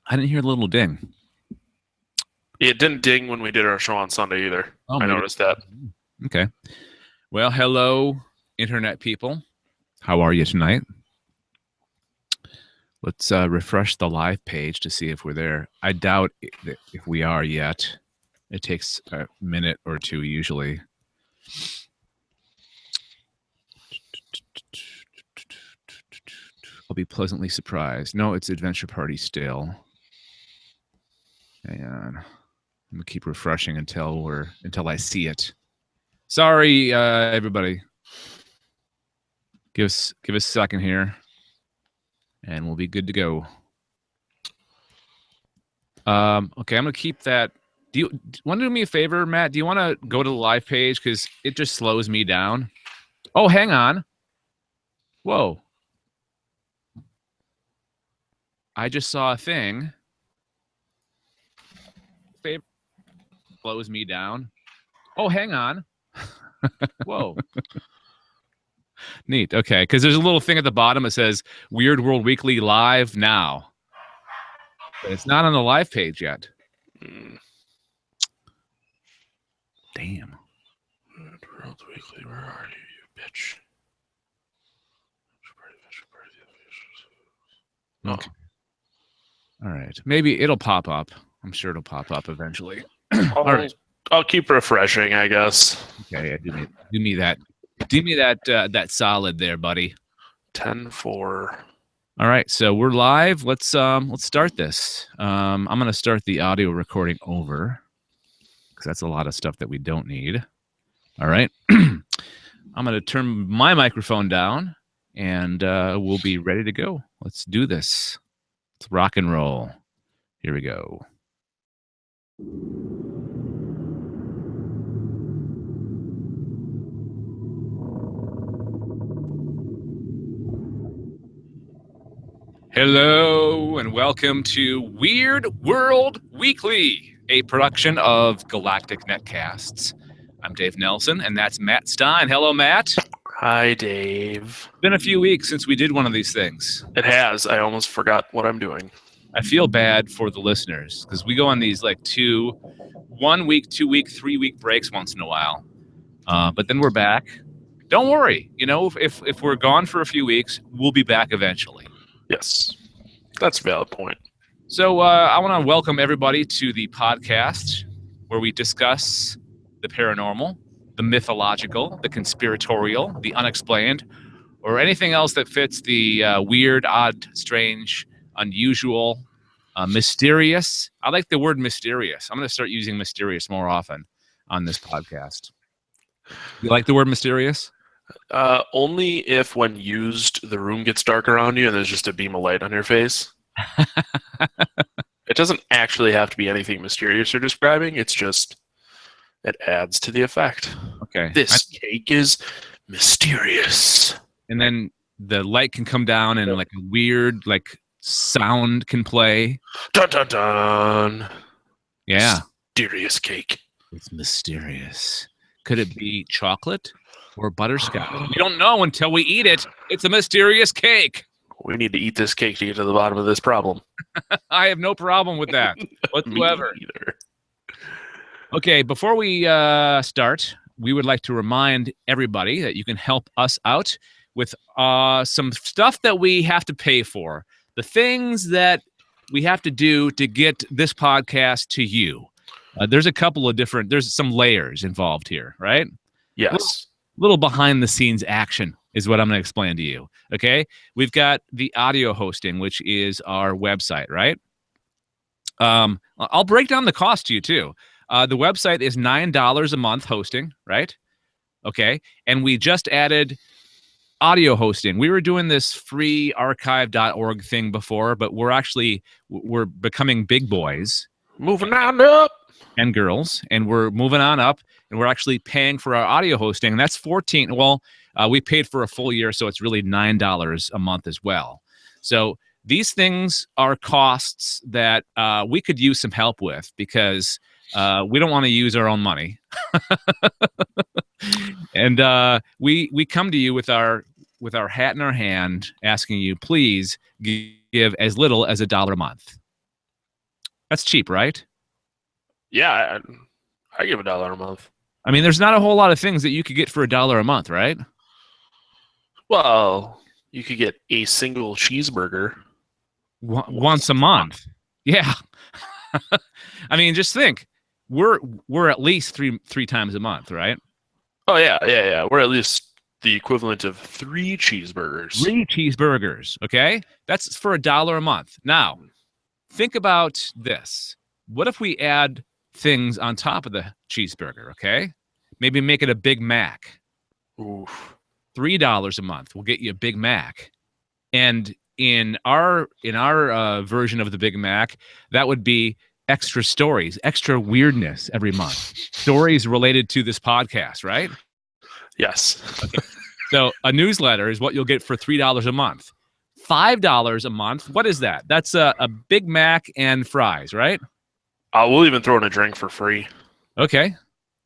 I didn't hear the little ding. It didn't ding when we did our show on Sunday either. Oh, I maybe. noticed that. Okay. Well, hello, internet people. How are you tonight? Let's refresh the live page to see if we're there. I doubt if we are yet. It takes a minute or two usually. I'll be pleasantly surprised. No, it's Adventure Party still. Hang on. I'm gonna keep refreshing until I see it. Sorry, everybody. Give us a second here, and we'll be good to go. Okay, I'm gonna keep that. Do you want to do me a favor, Matt? Do you want to go to the live page because it just slows me down? Oh, hang on. Whoa. I just saw a thing. Favor slows me down. Oh, hang on. Whoa. Neat. Okay, because there's a little thing at the bottom that says Weird World Weekly live now. But it's not on the live page yet. Damn. Weird World Weekly, where are you, you bitch? Okay. All right. Maybe it'll pop up. I'm sure it'll pop up eventually. All right. I'll keep refreshing, I guess. Okay. Yeah, do me that. Do me that solid there, buddy. 10-4. All right. So we're live. Let's start this. I'm gonna start the audio recording over because that's a lot of stuff that we don't need. All right. I'm gonna turn my microphone down, and we'll be ready to go. Let's do this. Let's rock and roll. Here we go. Hello and welcome to Weird World Weekly, a production of Galactic Netcasts. I'm Dave Nelson, and that's Matt Stein. Hello, Matt. Hi, Dave. It's been a few weeks since we did one of these things. It has. I almost forgot what I'm doing. I feel bad for the listeners because we go on these like 1 week, 2 week, 3 week breaks once in a while. But then we're back. Don't worry. You know, if we're gone for a few weeks, we'll be back eventually. Yes, that's a valid point. So I want to welcome everybody to the podcast where we discuss the paranormal, the mythological, the conspiratorial, the unexplained, or anything else that fits the weird, odd, strange, unusual, mysterious. I like the word mysterious. I'm going to start using mysterious more often on this podcast. You like the word mysterious? Only if when used, the room gets dark around you and there's just a beam of light on your face. It doesn't actually have to be anything mysterious you're describing. It's just, it adds to the effect. Okay. This cake is mysterious. And then the light can come down and like a weird like sound can play. Dun dun dun. Yeah. Mysterious cake. It's mysterious. Could it be chocolate or butterscotch? We don't know until we eat it. It's a mysterious cake. We need to eat this cake to get to the bottom of this problem. I have no problem with that whatsoever. Me either. Okay, before we start, we would like to remind everybody that you can help us out with some stuff that we have to pay for. The things that we have to do to get this podcast to you. There's a couple of different, there's some layers involved here, right? Yes. Little behind the scenes action is what I'm going to explain to you. Okay. We've got the audio hosting, which is our website, right? I'll break down the cost to you too. The website is $9 a month hosting, right? Okay. And we just added audio hosting. We were doing this free archive.org thing before, but we're becoming big boys. Moving on up. And girls, and we're moving on up, and we're actually paying for our audio hosting, and that's $14. Well, we paid for a full year, so it's really $9 a month as well. So these things are costs that we could use some help with because we don't want to use our own money. And we come to you with our hat in our hand, asking you, please give as little as $1 a month. That's cheap, right? Yeah, I give $1 a month. I mean, there's not a whole lot of things that you could get for $1 a month, right? Well, you could get a single cheeseburger Once a month. Yeah. I mean, just think. We're at least three times a month, right? Oh yeah. We're at least the equivalent of 3 cheeseburgers. 3 cheeseburgers, okay? That's for $1 a month. Now, think about this. What if we add things on top of the cheeseburger, okay? Maybe make it a Big Mac. Oof. $3 a month will get you a Big Mac. And in our version of the Big Mac, that would be extra stories, extra weirdness every month. Stories related to this podcast, right? Yes. Okay. So a newsletter is what you'll get for $3 a month. $5 a month, what is that? That's a Big Mac and fries, right? We'll even throw in a drink for free. Okay.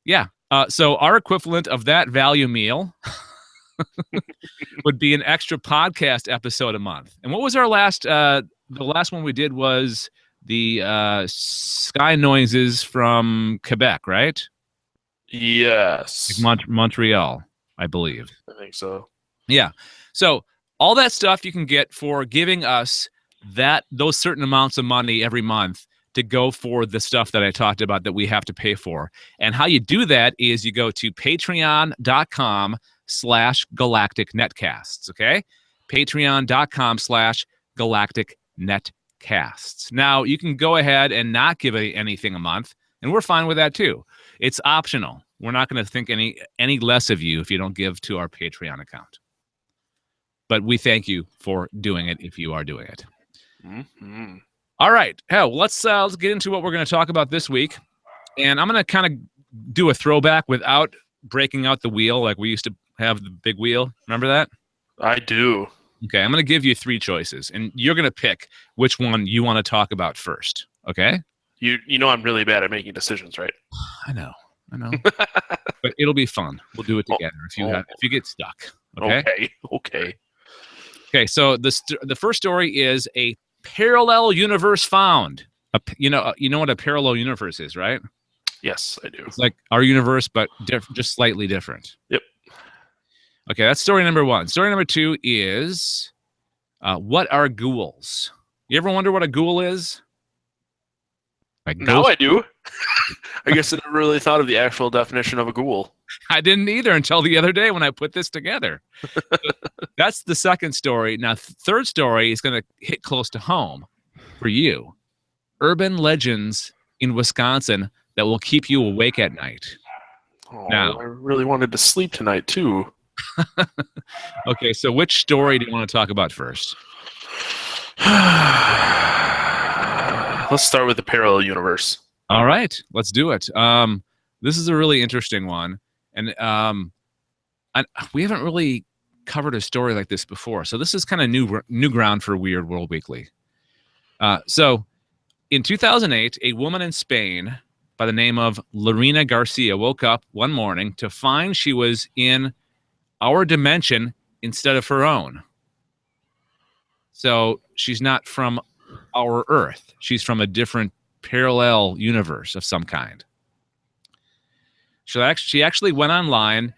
Yeah. So our equivalent of that value meal would be an extra podcast episode a month. And what was our last? The last one we did was the sky noises from Quebec, right? Yes. Like Montreal, I believe. I think so. Yeah. So all that stuff you can get for giving us those certain amounts of money every month to go for the stuff that I talked about that we have to pay for. And how you do that is you go to patreon.com/galacticnetcasts, okay? patreon.com/galacticnetcasts. Now, you can go ahead and not give anything a month, and we're fine with that too. It's optional. We're not going to think any less of you if you don't give to our Patreon account. But we thank you for doing it if you are doing it. Mm-hmm. All right. Hell, let's get into what we're going to talk about this week. And I'm going to kind of do a throwback without breaking out the wheel like we used to have the big wheel. Remember that? I do. Okay. I'm going to give you 3 choices, and you're going to pick which one you want to talk about first. Okay? You know I'm really bad at making decisions, right? I know. But it'll be fun. We'll do it together if you get stuck. Okay? Okay, so the first story is a parallel universe found. You know what a parallel universe is, right? Yes, I do. It's like our universe, but just slightly different. Yep. Okay, that's story number 1. Story number 2 is what are ghouls? You ever wonder what a ghoul is? Like now I do. I guess I never really thought of the actual definition of a ghoul. I didn't either until the other day when I put this together. That's the second story. Now, third story is going to hit close to home for you. Urban legends in Wisconsin that will keep you awake at night. Oh, now, I really wanted to sleep tonight, too. Okay, so which story do you want to talk about first? Let's start with the parallel universe. All right, let's do it. This is a really interesting one. And we haven't really covered a story like this before. So this is kind of new ground for Weird World Weekly. So in 2008, a woman in Spain by the name of Lorena Garcia woke up one morning to find she was in our dimension instead of her own. So she's not from our Earth. She's from a different parallel universe of some kind. So she actually went online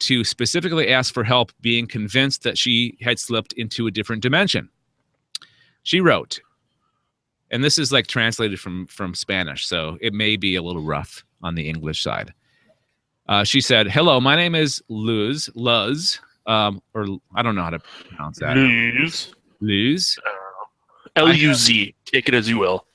to specifically ask for help, being convinced that she had slipped into a different dimension. She wrote, and this is like translated from Spanish, so it may be a little rough on the English side. She said, "Hello, my name is Luz, or I don't know how to pronounce that. Luz. L-U-Z. Take it as you will.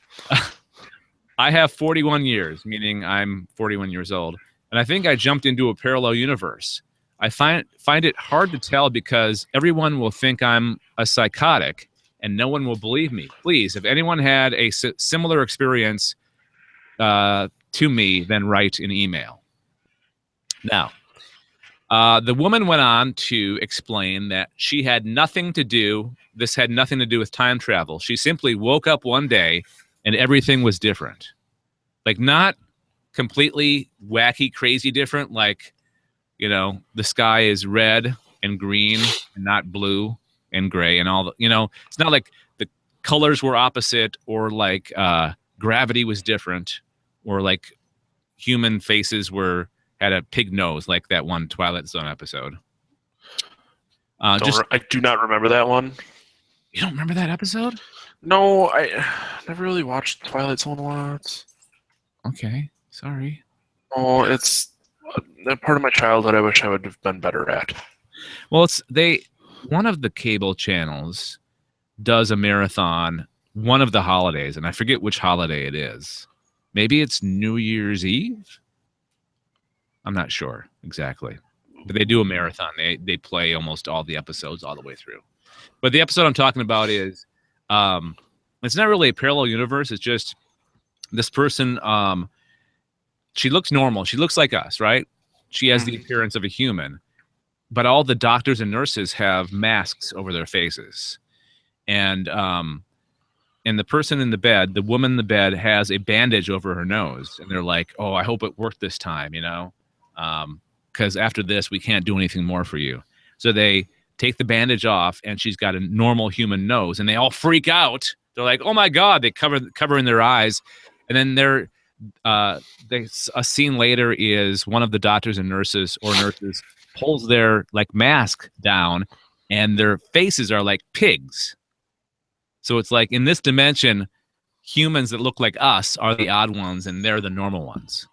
I have 41 years, meaning I'm 41 years old, and I think I jumped into a parallel universe. I find it hard to tell because everyone will think I'm a psychotic, and no one will believe me. Please, if anyone had a similar experience to me, then write an email." Now, the woman went on to explain that this had nothing to do with time travel. She simply woke up one day and everything was different. Like, not completely wacky, crazy different. Like, the sky is red and green and not blue and gray and all the, it's not like the colors were opposite or like gravity was different, or like human faces had a pig nose, like that one Twilight Zone episode. I do not remember that one. You don't remember that episode? No, I never really watched Twilight Zone a lot. Okay, sorry. Oh, it's a part of my childhood I wish I would have been better at. Well, one of the cable channels does a marathon one of the holidays, and I forget which holiday it is. Maybe it's New Year's Eve? I'm not sure exactly. But they do a marathon. They play almost all the episodes all the way through. But the episode I'm talking about is it's not really a parallel universe. It's just this person, she looks normal. She looks like us, right? She has the appearance of a human. But all the doctors and nurses have masks over their faces. And the person in the bed, the woman in the bed, has a bandage over her nose. And they're like, oh, I hope it worked this time, because after this, we can't do anything more for you. So they take the bandage off, and she's got a normal human nose. And they all freak out. They're like, oh, my God. They cover in their eyes. And then a scene later is one of the doctors and nurses pulls their like mask down, and their faces are like pigs. So it's like in this dimension, humans that look like us are the odd ones, and they're the normal ones.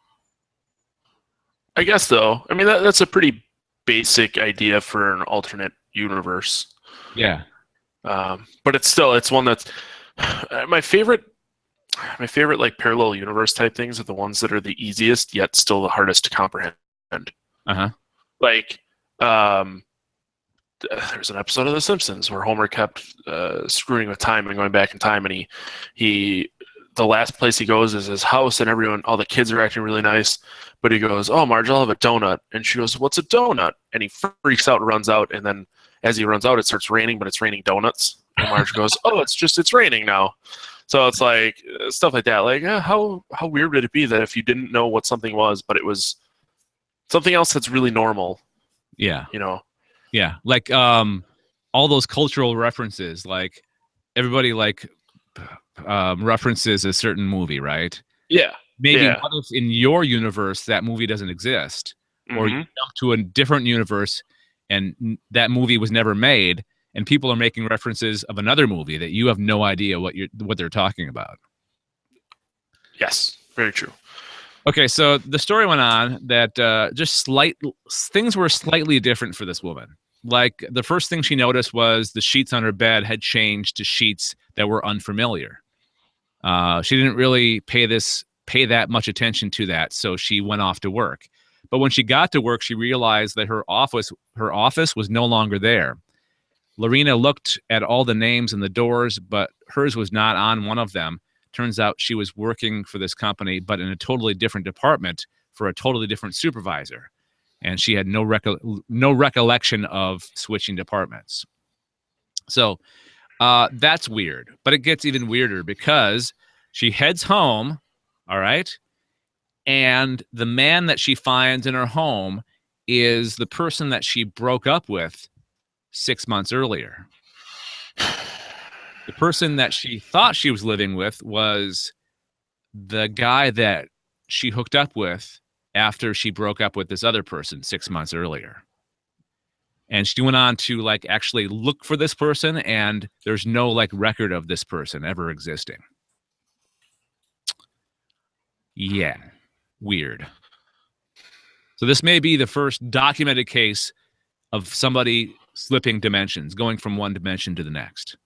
I guess though. I mean, that's a pretty basic idea for an alternate universe. Yeah. But it's one that's my favorite like parallel universe type things are the ones that are the easiest yet still the hardest to comprehend. Like, there's an episode of The Simpsons where Homer kept screwing with time and going back in time, and he the last place he goes is his house, and all the kids are acting really nice, but he goes, "Oh, Marge, I'll have a donut," and she goes, "What's a donut?" And he freaks out and runs out, and then as he runs out, it starts raining, but it's raining donuts, and Marge goes, "Oh, it's raining now." So it's like stuff like that. Like, how weird would it be that if you didn't know what something was, but it was something else that's really normal? Yeah. Yeah, like all those cultural references, like everybody like references a certain movie, right? Yeah. Maybe what if in your universe that movie doesn't exist, or you jump to a different universe and that movie was never made, and people are making references of another movie that you have no idea what they're talking about. Yes, very true. Okay, so the story went on that things were slightly different for this woman. Like the first thing she noticed was the sheets on her bed had changed to sheets that were unfamiliar. She didn't really pay that much attention to that, so she went off to work. But when she got to work, she realized that her office was no longer there. Lorena looked at all the names and the doors, but hers was not on one of them. Turns out she was working for this company, but in a totally different department for a totally different supervisor. And she had no recollection of switching departments. So that's weird. But it gets even weirder because she heads home, all right? And the man that she finds in her home is the person that she broke up with 6 months earlier. The person that she thought she was living with was the guy that she hooked up with after she broke up with this other person 6 months earlier. And she went on to like actually look for this person, and there's no like record of this person ever existing. Yeah, weird. So this may be the first documented case of somebody slipping dimensions, going from one dimension to the next.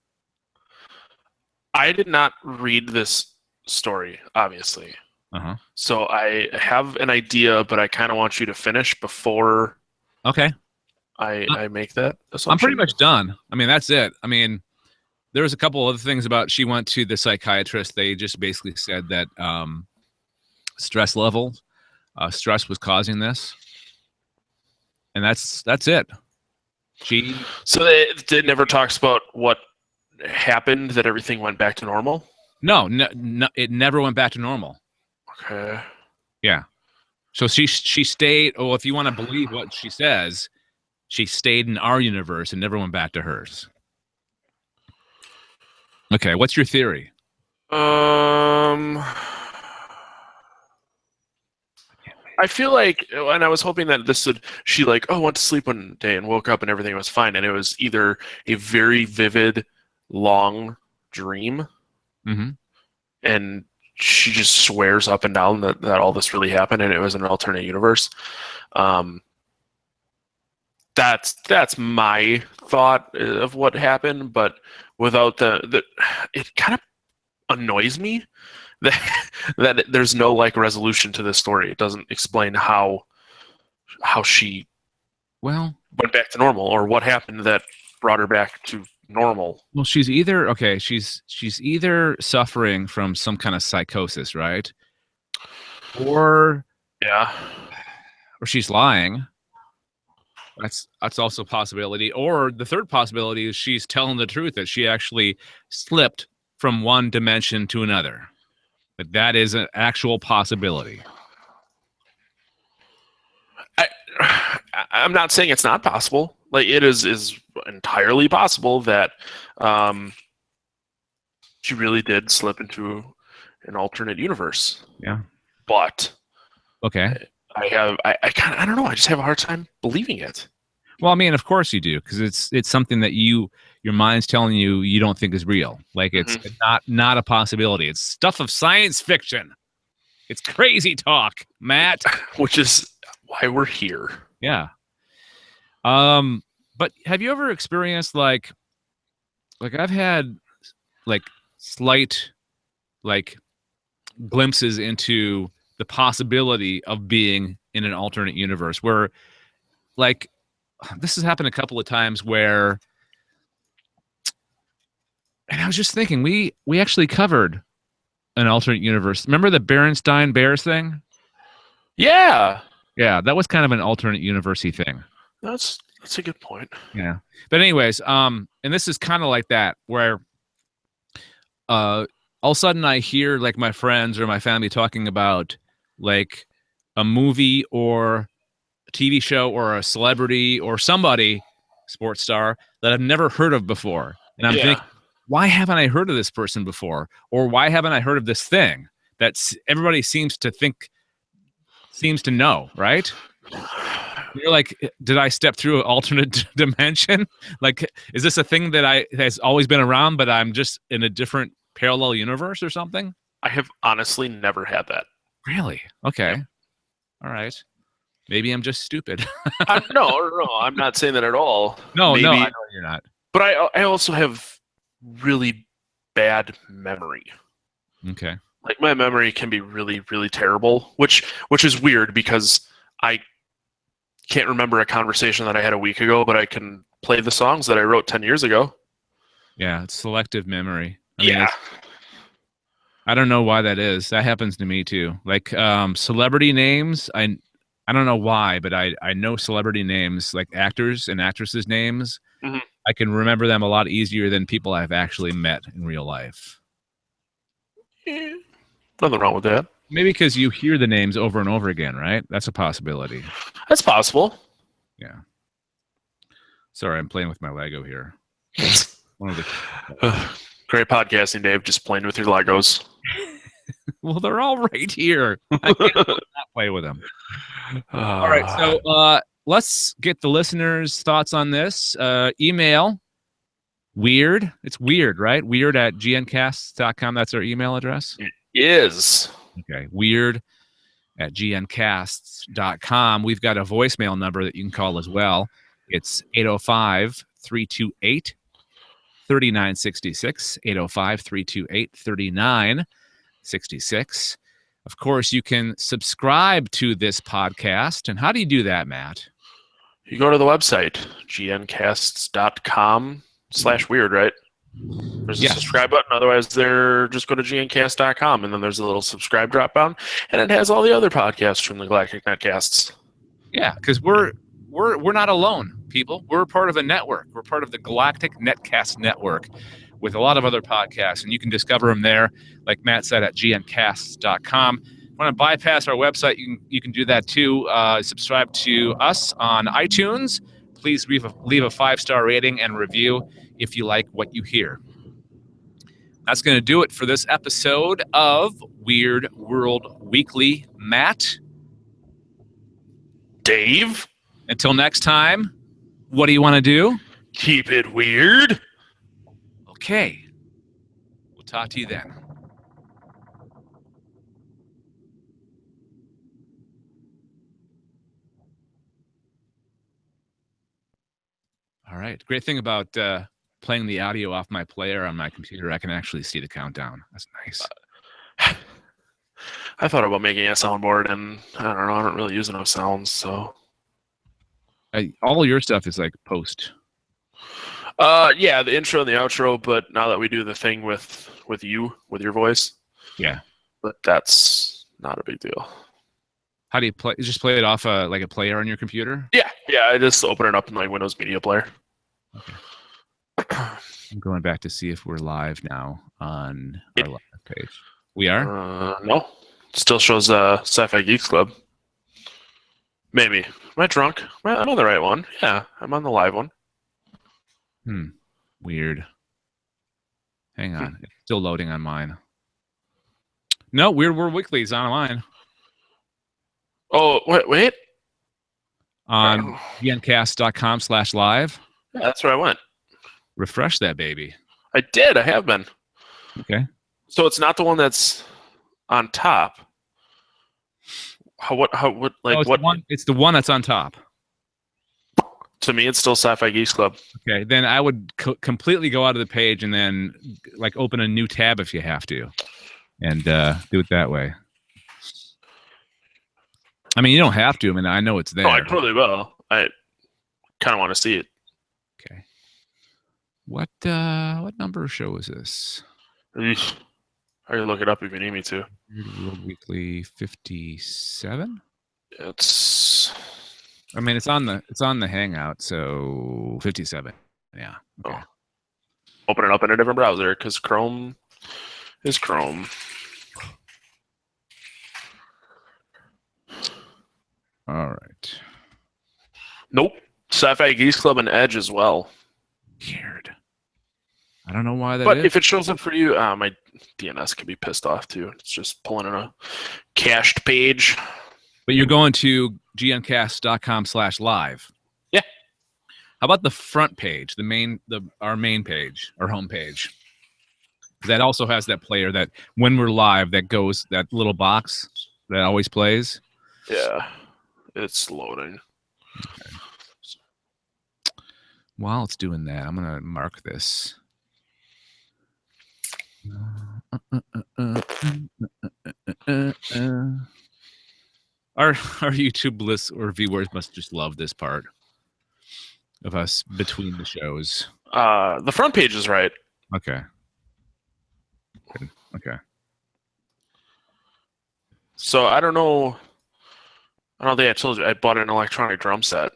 I did not read this story, obviously. So I have an idea, but I kind of want you to finish before I make that assumption. I'm pretty much done. I mean, that's it. I mean, there was a couple other things about she went to the psychiatrist. They just basically said that stress was causing this. And that's it. So it never talks about what happened, that everything went back to normal? No, it never went back to normal. Okay. Yeah. So she stayed, if you want to believe what she says, she stayed in our universe and never went back to hers. Okay, what's your theory? Um, I feel like, and I was hoping that this would, she like, oh, went to sleep one day and woke up and everything was fine. And it was either a very vivid, long dream, Mm-hmm. and she just swears up and down that all this really happened and it was an alternate universe. Um, that's my thought of what happened, but without it kind of annoys me that that there's no like resolution to this story. It doesn't explain how she Well, went back to normal or what happened that brought her back to normal. well, she's either suffering from some kind of psychosis, right? Or Yeah. or she's lying. That's also a possibility. Or the third possibility is she's telling the truth that she actually slipped from one dimension to another. But that is an actual possibility. I I'm not saying it's not possible. Like it is entirely possible that um, she really did slip into an alternate universe. Yeah. But Okay. I don't know. I just have a hard time believing it. Well, I mean, of course you do, because it's something that your mind's telling you don't think is real. Like it's not a possibility. It's stuff of science fiction. It's crazy talk, Matt. Which is why we're here. Yeah. But have you ever experienced like I've had like slight like glimpses into the possibility of being in an alternate universe where like this has happened a couple of times where, and I was just thinking we actually covered an alternate universe. Remember the Berenstain Bears thing? Yeah. Yeah, that was kind of an alternate university thing. That's a good point. Yeah. But anyways, and this is kind of like that where all of a sudden I hear like my friends or my family talking about like a movie or a TV show or a celebrity or somebody, sports star, that I've never heard of before. And I'm thinking, why haven't I heard of this person before? Or why haven't I heard of this thing that everybody seems to know, right? You're like, did I step through an alternate dimension? Like, is this a thing that has always been around, but I'm just in a different parallel universe or something? I have honestly never had that. Really? Okay. Yep. All right. Maybe I'm just stupid. No, I'm not saying that at all. No, I know you're not. But I also have really bad memory. Okay. Like my memory can be really, really terrible, which is weird because I can't remember a conversation that I had a week ago, but I can play the songs that I wrote 10 years ago. Yeah, it's selective memory. I mean, I don't know why that is. That happens to me too. Like celebrity names, I don't know why, but I know celebrity names, like actors and actresses' names. Mm-hmm. I can remember them a lot easier than people I've actually met in real life. Yeah. Nothing wrong with that. Maybe because you hear the names over and over again, right? That's a possibility. That's possible. Yeah. Sorry, I'm playing with my Lego here. One of the great podcasting, Dave. Just playing with your Legos. Well, they're all right here. I can't not play with them. All right, so let's get the listeners' thoughts on this. Email weird. It's weird, right? Weird at gncasts.com. That's our email address. It is. Okay. Weird at gncasts.com. We've got a voicemail number that you can call as well. It's 805-328-3966. 805-328-3966. Of course, you can subscribe to this podcast. And how do you do that, Matt? You go to the website, gncasts.com/weird, right? There's a subscribe button. Otherwise, just go to gncast.com, and then there's a little subscribe drop down, and it has all the other podcasts from the Galactic Netcasts. Yeah, because we're not alone, people. We're part of a network. We're part of the Galactic Netcast network with a lot of other podcasts, and you can discover them there, like Matt said, at gncasts.com. If you want to bypass our website, you can do that too. Subscribe to us on iTunes. Please leave a 5-star rating and review if you like what you hear. That's going to do it for this episode of Weird World Weekly. Matt, Dave, until next time, what do you want to do? keep it weird. Okay. We'll talk to you then. All right. Great thing about playing the audio off my player on my computer, I can actually see the countdown. That's nice. I thought about making a soundboard, and I don't know. I don't really use enough sounds, so. All your stuff is like post. Yeah, the intro and the outro. But now that we do the thing with your voice, yeah, but that's not a big deal. How do you play? You just play it off like a player on your computer? Yeah. I just open it up in like Windows Media Player. Okay. I'm going back to see if we're live now on our live page. We are? No. Still shows Sci-Fi Geeks Club. Maybe. Am I drunk? I'm on the right one. Yeah, I'm on the live one. Weird. Hang on. It's still loading on mine. No, Weird World Weekly is on mine. Oh, wait. On vncast.com/live. Yeah, that's where I went. Refresh that baby. I did. I have been. Okay. So it's not the one that's on top. What? It's the one that's on top. To me, it's still Sci-Fi Geeks Club. Okay, then I would completely go out of the page and then like open a new tab if you have to, and do it that way. I mean, you don't have to. I mean, I know it's there. Oh, I totally will. I kind of want to see it. Okay. What number show is this? I can look it up if you need me to. Weird World Weekly 57. It's. I mean, it's on the Hangout, so 57. Yeah. Okay. Oh. Open it up in a different browser because Chrome is Chrome. All right. Nope. Sci-Fi Geeks Club and Edge as well. Weird. I don't know why that but is. If it shows up for you, my DNS can be pissed off too. It's just pulling in a cached page. But you're going to gncast.com/live. Yeah. How about the front page, our main page, our home page? That also has that player that when we're live, that little box that always plays. Yeah, it's loading. Okay. While it's doing that, I'm gonna mark this. Our YouTube lists or viewers must just love this part of us between the shows. The front page is right. Okay. Good. Okay. So I don't know. I don't think I told you I bought an electronic drum set.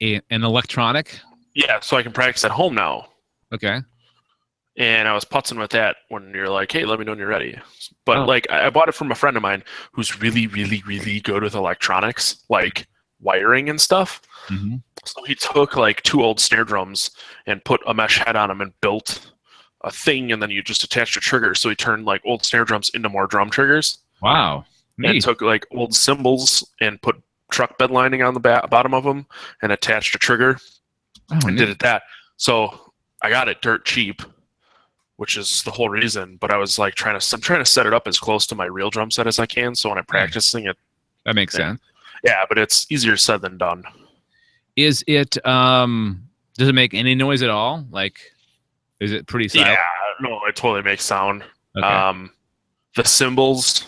An electronic? Yeah, so I can practice at home now. Okay. And I was putzing with that when you're like, hey, let me know when you're ready. But like, I bought it from a friend of mine who's really, really, really good with electronics, like wiring and stuff. Mm-hmm. So he took like 2 old snare drums and put a mesh head on them and built a thing, and then you just attached a trigger. So he turned like old snare drums into more drum triggers. Wow. Neat. And took like old cymbals and put truck bed lining on the bottom of them and attached a trigger and did it that. So I got it dirt cheap, which is the whole reason. But I was like I'm trying to set it up as close to my real drum set as I can. So when I'm practicing it, that makes sense. Yeah, but it's easier said than done. Is it? Does it make any noise at all? Like, is it pretty silent? Yeah, no, it totally makes sound. Okay. The cymbals,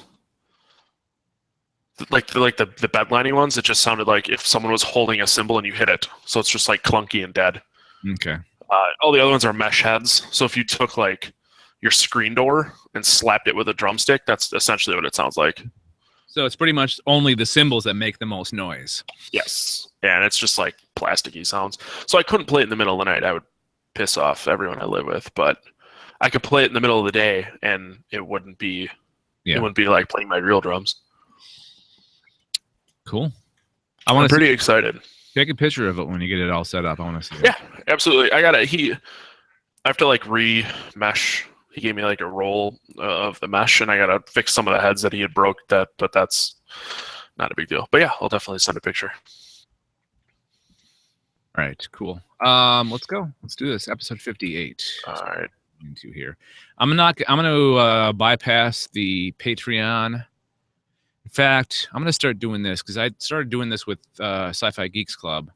like the bed lining ones, it just sounded like if someone was holding a cymbal and you hit it. So it's just like clunky and dead. Okay. All the other ones are mesh heads. So if you took like your screen door and slapped it with a drumstick, that's essentially what it sounds like. So it's pretty much only the cymbals that make the most noise. Yes. Yeah, and it's just like plasticky sounds. So I couldn't play it in the middle of the night. I would piss off everyone I live with. But I could play it in the middle of the day, and it wouldn't be like playing my real drums. Cool. I'm pretty excited. Take a picture of it when you get it all set up. I want to see it. Yeah, absolutely. I got it. have to like remesh. He gave me like a roll of the mesh, and I gotta fix some of the heads that he had broke. But that's not a big deal. But yeah, I'll definitely send a picture. All right, cool. Let's go. Let's do this. Episode 58. All right. Into here. I'm gonna bypass the Patreon. In fact, I'm gonna start doing this because I started doing this with Sci-Fi Geeks Club,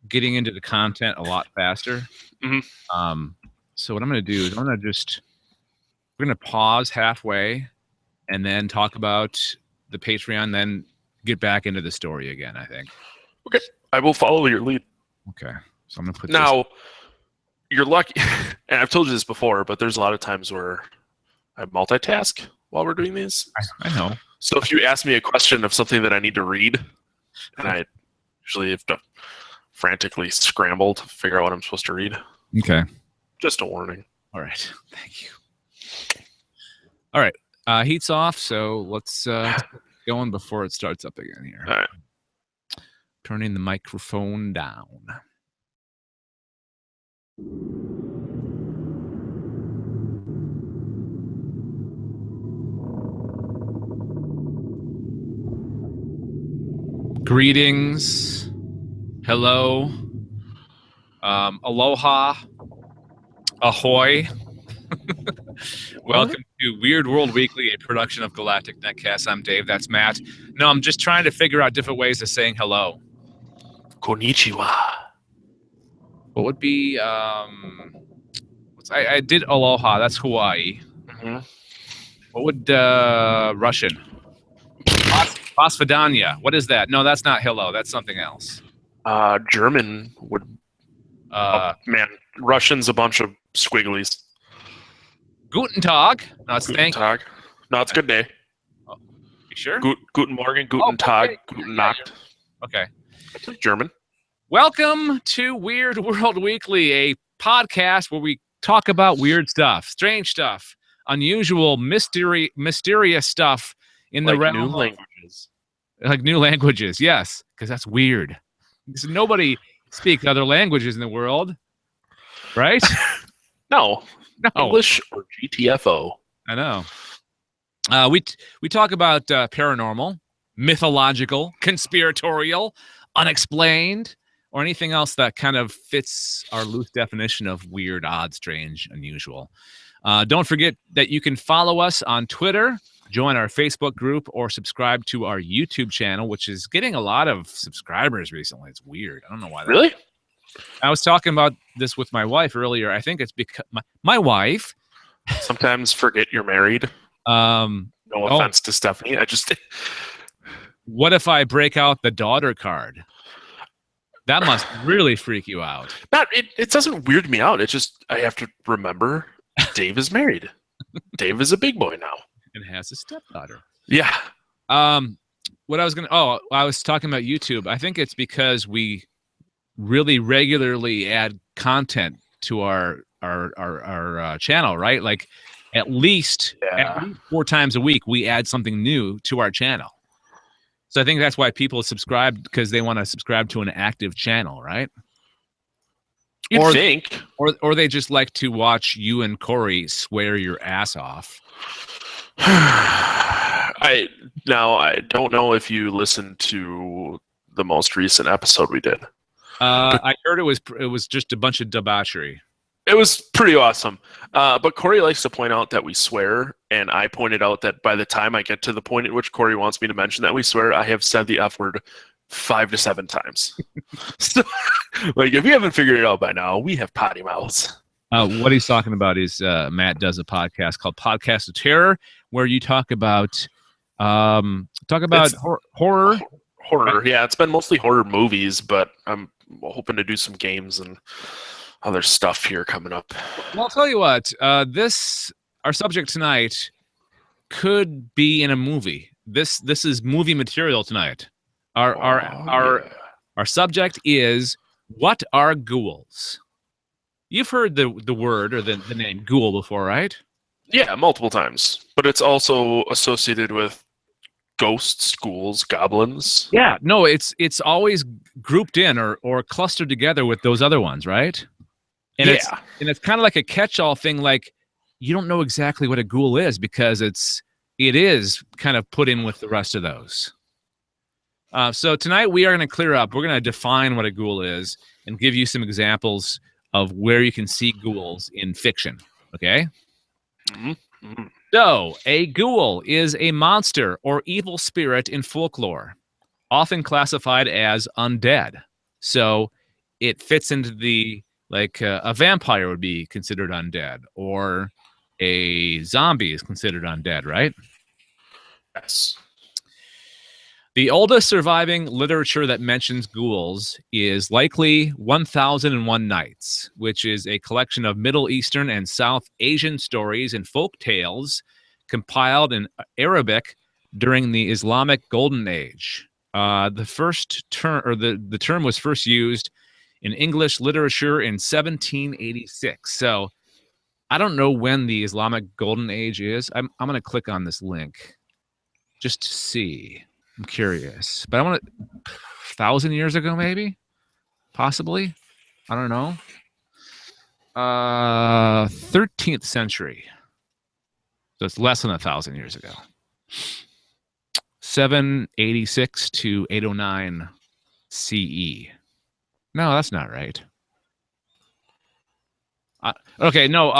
getting into the content a lot faster. Mm-hmm. So what I'm gonna do is we're gonna pause halfway and then talk about the Patreon, then get back into the story again, I think. Okay. I will follow your lead. Okay. So I'm gonna put now. You're lucky, and I've told you this before, but there's a lot of times where I multitask while we're doing these. I know. So if you ask me a question of something that I need to read, and I usually have to frantically scramble to figure out what I'm supposed to read. Okay. Just a warning. All right. Thank you. All right. Heat's off, so let's get going before it starts up again here. All right. Turning the microphone down. Greetings. Hello. Aloha. Ahoy. Welcome to Weird World Weekly, a production of Galactic Netcast. I'm Dave. That's Matt. No, I'm just trying to figure out different ways of saying hello. Konnichiwa. What would be I did aloha, that's Hawaii. Mm-hmm. What would Russian? Posvidanya. What is that? No, that's not hello, that's something else. German would man, Russian's a bunch of squigglies. Guten Tag. No, it's Guten Tag. No, it's good day. Oh, you sure? Guten Morgen, Guten Tag, okay. Guten Nacht. Okay. That's German. Welcome to Weird World Weekly, a podcast where we talk about weird stuff, strange stuff, unusual, mysterious stuff in the realm new of languages. Like new languages, yes, because that's weird. Because nobody speaks other languages in the world, right? No. No. English or GTFO. I know. We talk about paranormal, mythological, conspiratorial, unexplained, or anything else that kind of fits our loose definition of weird, odd, strange, unusual. Don't forget that you can follow us on Twitter, join our Facebook group, or subscribe to our YouTube channel, which is getting a lot of subscribers recently. It's weird. I don't know why. Really? I was talking about this with my wife earlier. I think it's because my wife. Sometimes forget you're married. No offense to Stephanie. I just. What if I break out the daughter card? That must really freak you out. It doesn't weird me out. It's just I have to remember Dave is married. Dave is a big boy now. And has a stepdaughter. Yeah. What I was I was talking about YouTube. I think it's because we really regularly add content to our channel, right? Like at least 4 times a week we add something new to our channel. So I think that's why people subscribe, because they want to subscribe to an active channal, right? You'd think. Or they just like to watch you and Corey swear your ass off. I don't know if you listened to the most recent episode we did. I heard it was just a bunch of debauchery. It was pretty awesome. But Corey likes to point out that we swear, and I pointed out that by the time I get to the point at which Corey wants me to mention that we swear, I have said the F word 5 to 7 times. So, like, if you haven't figured it out by now, we have potty mouths. What he's talking about is Matt does a podcast called Podcast of Terror, where you talk about horror. Horror, yeah. It's been mostly horror movies, but I'm hoping to do some games and other stuff here coming up. Well, I'll tell you what. Our subject tonight could be in a movie. This is movie material tonight. Our subject is, what are ghouls? You've heard the word or the name ghoul before, right? Yeah, multiple times. But it's also associated with ghosts, ghouls, goblins. Yeah, no, it's always grouped in or clustered together with those other ones, right? And Yeah. it's kind of like a catch-all thing. Like, you don't know exactly what a ghoul is because it is kind of put in with the rest of those. So tonight we are going to clear up. We're going to define what a ghoul is and give you some examples of where you can see ghouls in fiction. Okay? Mm-hmm. So, a ghoul is a monster or evil spirit in folklore, often classified as undead. So, it fits into the, like, a vampire would be considered undead, or a zombie is considered undead, right? Yes. The oldest surviving literature that mentions ghouls is likely 1001 Nights, which is a collection of Middle Eastern and South Asian stories and folk tales compiled in Arabic during the Islamic Golden Age. The first term, or the term was first used in English literature in 1786. So I don't know when the Islamic Golden Age is. I'm going to click on this link just to see. I'm curious, but I want to 1,000 years ago, maybe, possibly. I don't know. 13th century. So it's less than 1,000 years ago. 786 to 809 CE. No, that's not right. Okay, no.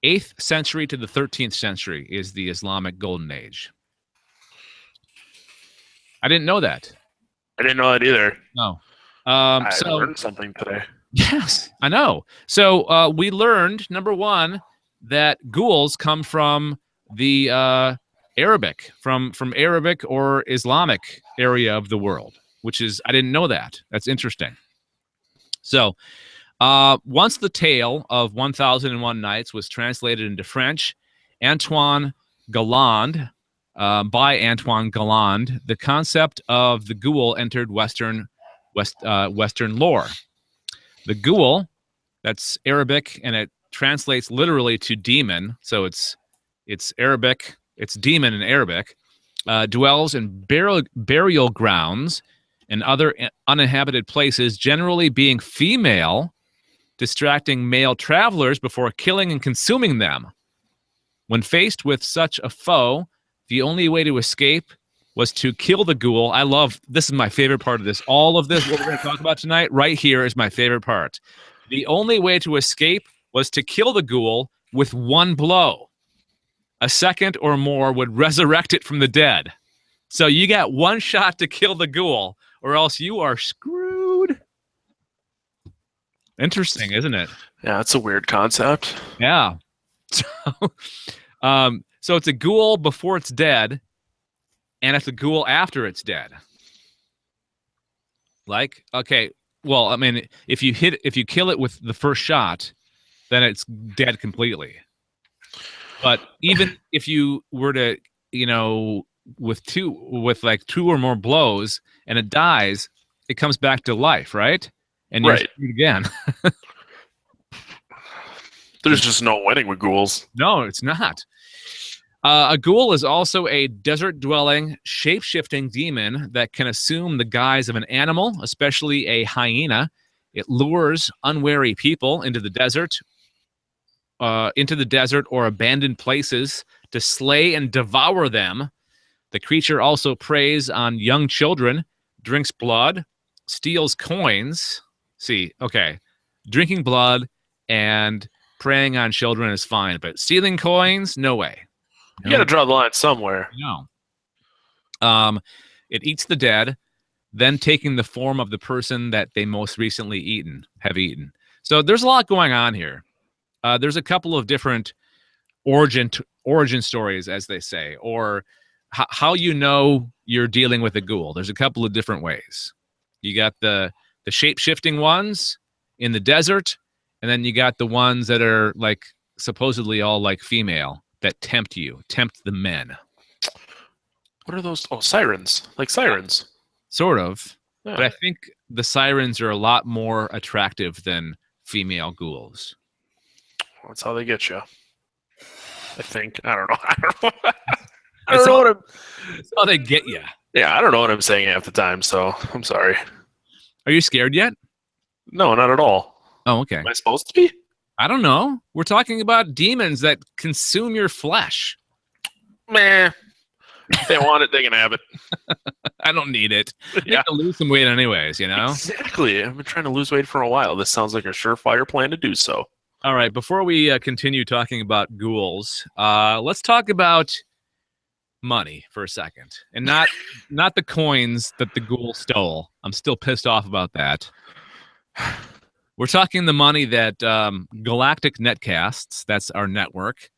8th century to the 13th century is the Islamic Golden Age. I didn't know that. I didn't know that either. No. I So learned something today. yes, I know. So we learned, number one, that ghouls come from the Arabic, from Arabic or Islamic area of the world, which is, I didn't know that. That's interesting. So once the tale of 1001 Nights was translated into French, Antoine Galland, by Antoine Galland, the concept of the ghoul entered Western lore. The ghoul, that's Arabic, and it translates literally to demon. So it's Arabic, it's demon in Arabic. Dwells in burial grounds and other uninhabited places, generally being female, distracting male travelers before killing and consuming them. When faced with such a foe, the only way to escape was to kill the ghoul. I love, this is my favorite part of this. All of this, what we're going to talk about tonight, right here is my favorite part. The only way to escape was to kill the ghoul with one blow. A second or more would resurrect it from the dead. So you got one shot to kill the ghoul, or else you are screwed. Interesting, isn't it? Yeah, that's a weird concept. Yeah. So it's a ghoul before it's dead, and it's a ghoul after it's dead. Like, okay, well, I mean, if you kill it with the first shot, then it's dead completely. But even if you were to, with like two or more blows, and it dies, it comes back to life, right? And you're screwed again. There's just no winning with ghouls. No, it's not. A ghoul is also a desert-dwelling, shape-shifting demon that can assume the guise of an animal, especially a hyena. It lures unwary people into the desert or abandoned places to slay and devour them. The creature also preys on young children, drinks blood, steals coins. See, okay, drinking blood and preying on children is fine, but stealing coins, no way. You got to draw the line somewhere. No. It eats the dead, then taking the form of the person that they most recently have eaten. So there's a lot going on here. There's a couple of different origin stories, as they say, or how you know you're dealing with a ghoul. There's a couple of different ways. You got the shape-shifting ones in the desert, and then you got the ones that are like supposedly all like female that tempt the men. What are those? Oh, sirens. Like sirens. Sort of. Yeah. But I think the sirens are a lot more attractive than female ghouls. That's how they get you. I think. I don't know. I don't know. That's how they get you. Yeah, I don't know what I'm saying half the time, so I'm sorry. Are you scared yet? No, not at all. Oh, okay. Am I supposed to be? I don't know. We're talking about demons that consume your flesh. Meh. If they want it, they can have it. I don't need it. I need Yeah, to lose some weight anyways, you know? exactly. I've been trying to lose weight for a while. This sounds like a surefire plan to do so. All right, before we continue talking about ghouls, let's talk about money for a second. And not the coins that the ghoul stole. I'm still pissed off about that. We're talking the money that Galactic Netcasts, that's our network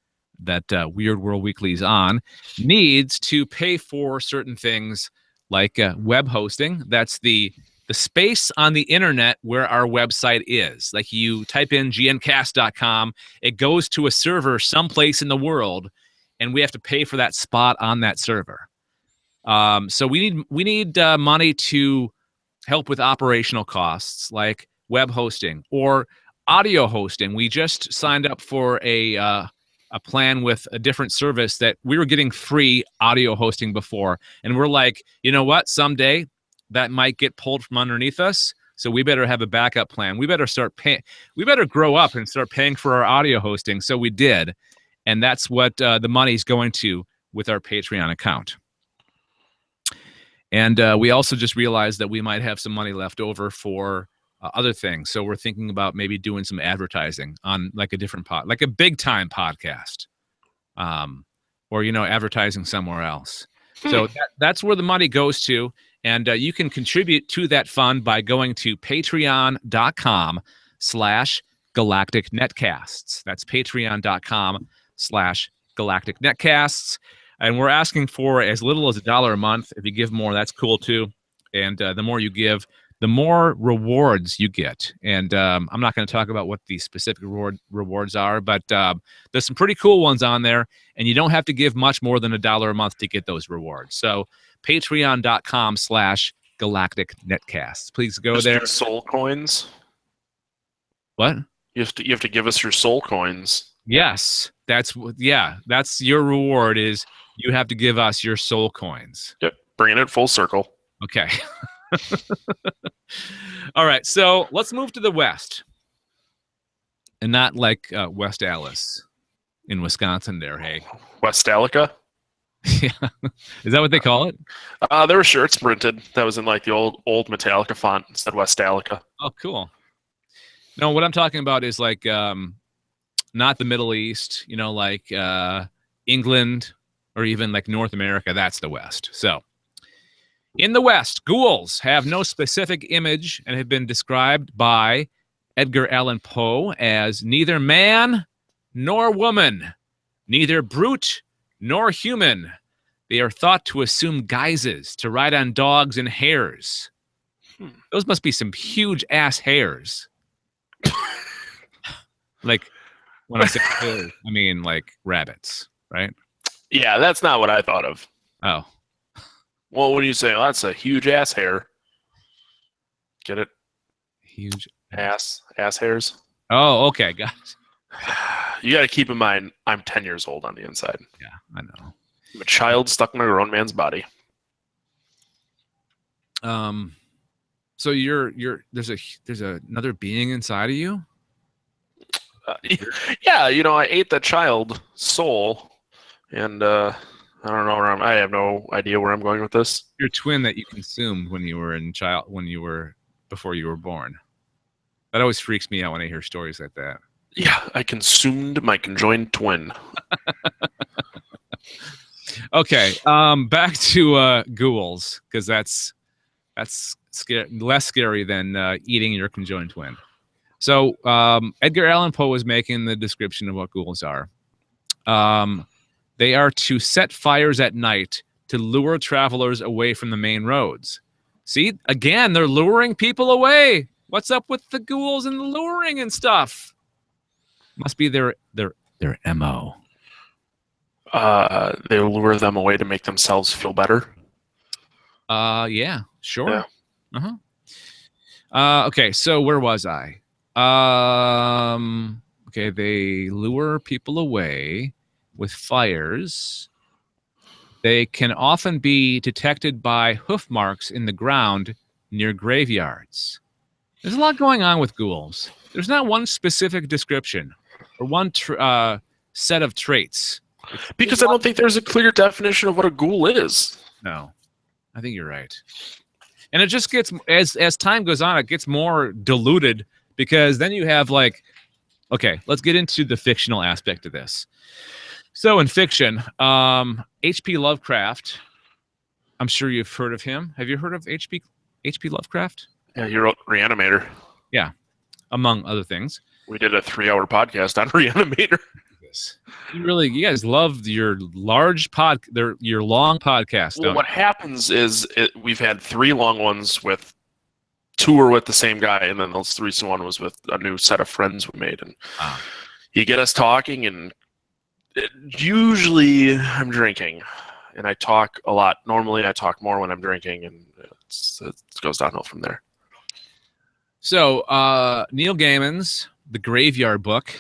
that Weird World Weekly is on, needs to pay for certain things like web hosting. That's the space on the internet where our website is. Like you type in gncast.com, it goes to a server someplace in the world, and we have to pay for that spot on that server. So we need money to help with operational costs like web hosting or audio hosting. We just signed up for a plan with a different service that we were getting free audio hosting before, and we're like, you know what? Someday that might get pulled from underneath us. So we better have a backup plan. We better start paying. We better grow up and start paying for our audio hosting. So we did, and that's what the money's going to with our Patreon account. And we also just realized that we might have some money left over for other things. So we're thinking about maybe doing some advertising on like a different like a big time podcast, or advertising somewhere else. So that's where the money goes to, and you can contribute to that fund by going to patreon.com/Galactic Netcasts. That's patreon.com/Galactic Netcasts. And we're asking for as little as $1 a month. If you give more, that's cool too. And the more you give, the more rewards you get. And I'm not going to talk about what the specific rewards are, but there's some pretty cool ones on there. And you don't have to give much more than $1 a month to get those rewards. So patreon.com/Galactic Netcasts. Please go Just there. your soul coins. What? You have to give us your soul coins. Yes, that's your reward is you have to give us your soul coins. Yep, bringing it full circle. Okay. All right, so let's move to the West. And not like West Allis in Wisconsin there, hey. Westalica? Yeah. Is that what they call it? There were shirts printed that was in like the old Metallica font. It said Westalica. Oh, cool. No, what I'm talking about is like not the Middle East, like England or even like North America. That's the West. So in the West, ghouls have no specific image and have been described by Edgar Allan Poe as neither man nor woman, neither brute nor human. They are thought to assume guises, to ride on dogs and hares. Those must be some huge ass hares. Like, when I say hares, I mean like rabbits, right? Yeah, that's not what I thought of. Oh. Well, when you say, that's a huge ass hair. Get it? Huge ass hairs. Oh, okay, got it. You got to keep in mind, I'm 10 years old on the inside. Yeah, I know. I'm a child stuck in a grown man's body. So there's another being inside of you? Yeah, I ate that child soul, and I don't know I have no idea where I'm going with this. Your twin that you consumed when you were before you were born. That always freaks me out when I hear stories like that. Yeah, I consumed my conjoined twin. Okay, back to ghouls, because that's less scary than eating your conjoined twin. So Edgar Allan Poe was making the description of what ghouls are. They are to set fires at night to lure travelers away from the main roads. See, again, they're luring people away. What's up with the ghouls and the luring and stuff? Must be their MO. They lure them away to make themselves feel better. Yeah, sure. Yeah. Okay, so where was I? Okay, they lure people away with fires. They can often be detected by hoof marks in the ground near graveyards. There's a lot going on with ghouls. There's not one specific description or one set of traits. Because I don't think there's a clear definition of what a ghoul is. No, I think you're right. And it just gets, as time goes on, it gets more diluted because then you have like, okay, let's get into the fictional aspect of this. So in fiction, H.P. Lovecraft, I'm sure you've heard of him. Have you heard of H.P. Lovecraft? Yeah, you wrote Reanimator. Yeah, among other things. We did a 3-hour podcast on Reanimator. You guys love your long podcast. Well, what happens is we've had 3 long ones with 2 were with the same guy, and then those 3 one was with a new set of friends we made. And you get us talking, and usually I'm drinking, and I talk a lot. Normally I talk more when I'm drinking, and it goes downhill from there. So Neil Gaiman's The Graveyard Book.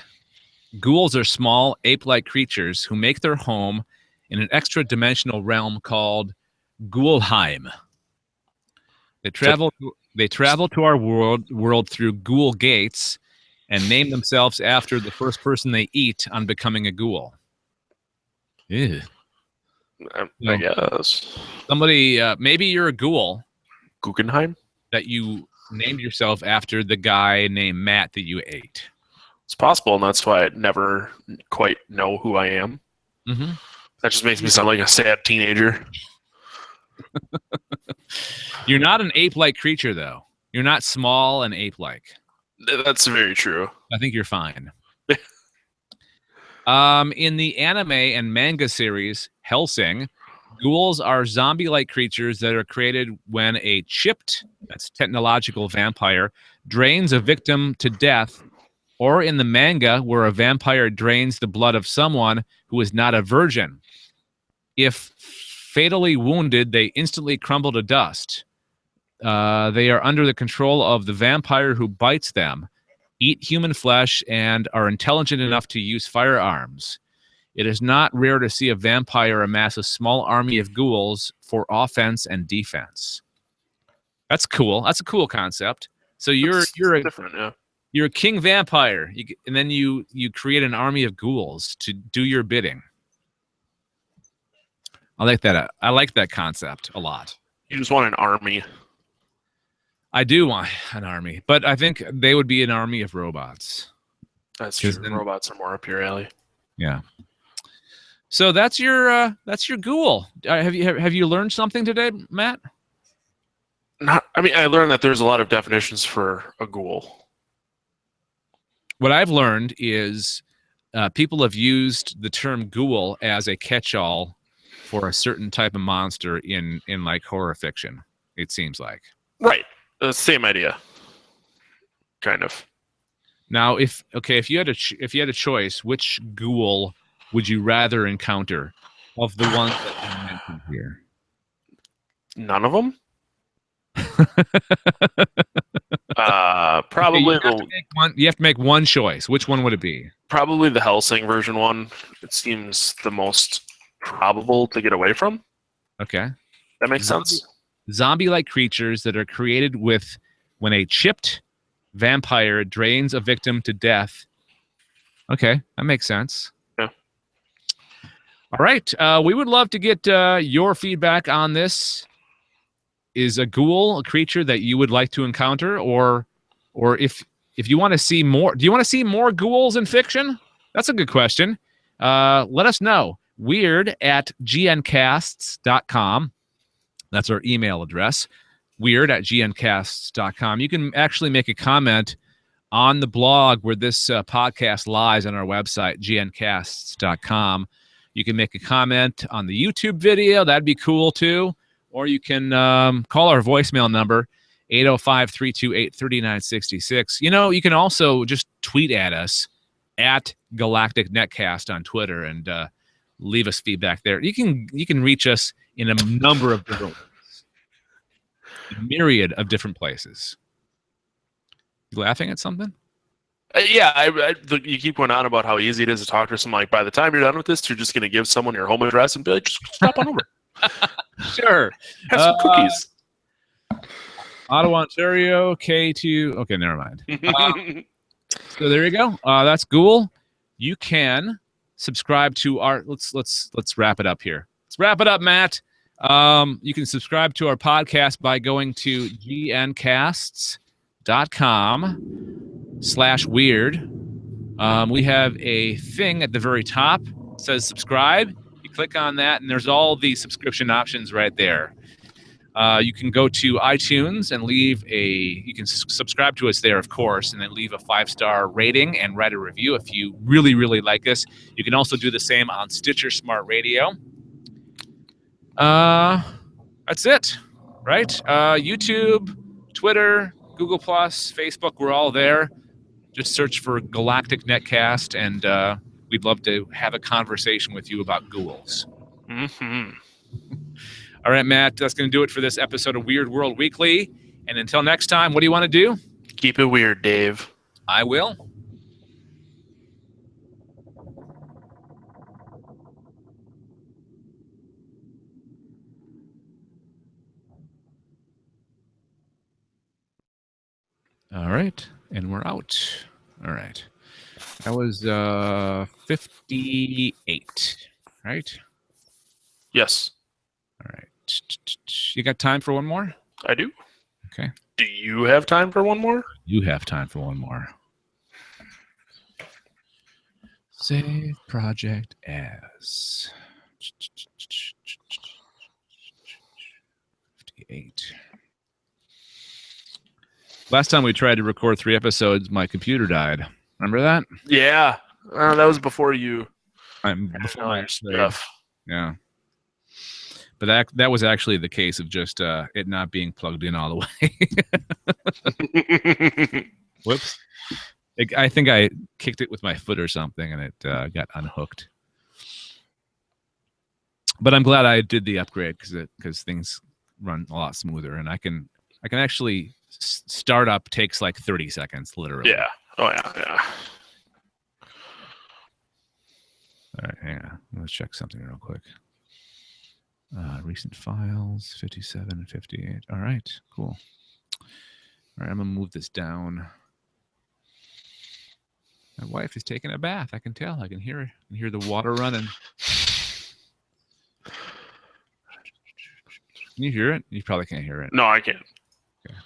Ghouls are small, ape-like creatures who make their home in an extra-dimensional realm called Ghoulheim. They travel to our world through ghoul gates and name themselves after the first person they eat on becoming a ghoul. Ew. I guess. Somebody, maybe you're a ghoul. Guggenheim? That you named yourself after the guy named Matt that you ate. It's possible, and that's why I never quite know who I am. Mm-hmm. That just makes me sound like a sad teenager. You're not an ape-like creature, though. You're not small and ape-like. That's very true. I think you're fine. In the anime and manga series Hellsing, ghouls are zombie-like creatures that are created when a chipped, that's technological vampire, drains a victim to death, or in the manga where a vampire drains the blood of someone who is not a virgin. If fatally wounded, they instantly crumble to dust. They are under the control of the vampire who bites them, eat human flesh, and are intelligent enough to use firearms. It is not rare to see a vampire amass a small army of ghouls for offense and defense. That's cool. That's a cool concept. So you're different, yeah. You're a king vampire, and then you create an army of ghouls to do your bidding. I like that. I like that concept a lot. You just want an army. I do want an army, but I think they would be an army of robots. That's true. Robots are more up your alley. Yeah. So that's your ghoul. Have you learned something today, Matt? I learned that there's a lot of definitions for a ghoul. What I've learned is people have used the term ghoul as a catch-all for a certain type of monster in like horror fiction. It seems like. Right. Same idea. Kind of. Now, if you had a choice, which ghoul would you rather encounter of the ones that you mentioned here? None of them. Probably you have to make one choice. Which one would it be? Probably the Hellsing version one. It seems the most probable to get away from. Okay. That makes sense. Zombie-like creatures that are created when a chipped vampire drains a victim to death. Okay, that makes sense. Yeah. All right. We would love to get your feedback on this. Is a ghoul a creature that you would like to encounter, or if you want to see more? Do you want to see more ghouls in fiction? That's a good question. Let us know. weird@gncasts.com. That's our email address. weird@gncasts.com. You can actually make a comment on the blog where this podcast lies on our website, gncasts.com. You can make a comment on the YouTube video. That'd be cool too. Or you can call our voicemail number, 805-328-3966. You can also just tweet at us at Galactic Netcast on Twitter and leave us feedback there. You can reach us in a number of different ways, a myriad of different places. You laughing at something? Yeah, you keep going on about how easy it is to talk to someone. Like, by the time you're done with this, you're just going to give someone your home address and be like, just stop on over. Sure. Have some cookies. Ottawa, Ontario, K2. Okay, never mind. So there you go. That's Ghoul. You can subscribe to our. Let's wrap it up here. Let's wrap it up, Matt. You can subscribe to our podcast by going to gncasts.com/weird. We have a thing at the very top. It says subscribe. You click on that, and there's all the subscription options right there. You can go to iTunes and leave you can subscribe to us there, of course, and then leave a 5-star rating and write a review if you really, really like us. You can also do the same on Stitcher Smart Radio. That's it, right? YouTube, Twitter, Google+, Facebook, we're all there. Just search for Galactic Netcast, and we'd love to have a conversation with you about ghouls. Mm-hmm. All right, Matt, that's going to do it for this episode of Weird World Weekly. And until next time, what do you want to do? Keep it weird, Dave. I will. All right, and we're out. All right. That was 58, right? Yes. All right. You got time for one more? I do. Okay. Do you have time for one more? You have time for one more. Save project as 58. Last time we tried to record 3 episodes, my computer died. Remember that? Yeah. That was before you. Before my stuff. Yeah. But that was actually the case of just it not being plugged in all the way. Whoops. I think I kicked it with my foot or something, and it got unhooked. But I'm glad I did the upgrade because things run a lot smoother, and I can actually startup takes like 30 seconds, literally. Yeah. Oh yeah. All right, hang on. Let's check something real quick. Recent files, 57, 58. All right, cool. All right, I'm gonna move this down. My wife is taking a bath. I can tell. I can hear the water running. Can you hear it? You probably can't hear it. No, I can't. Okay.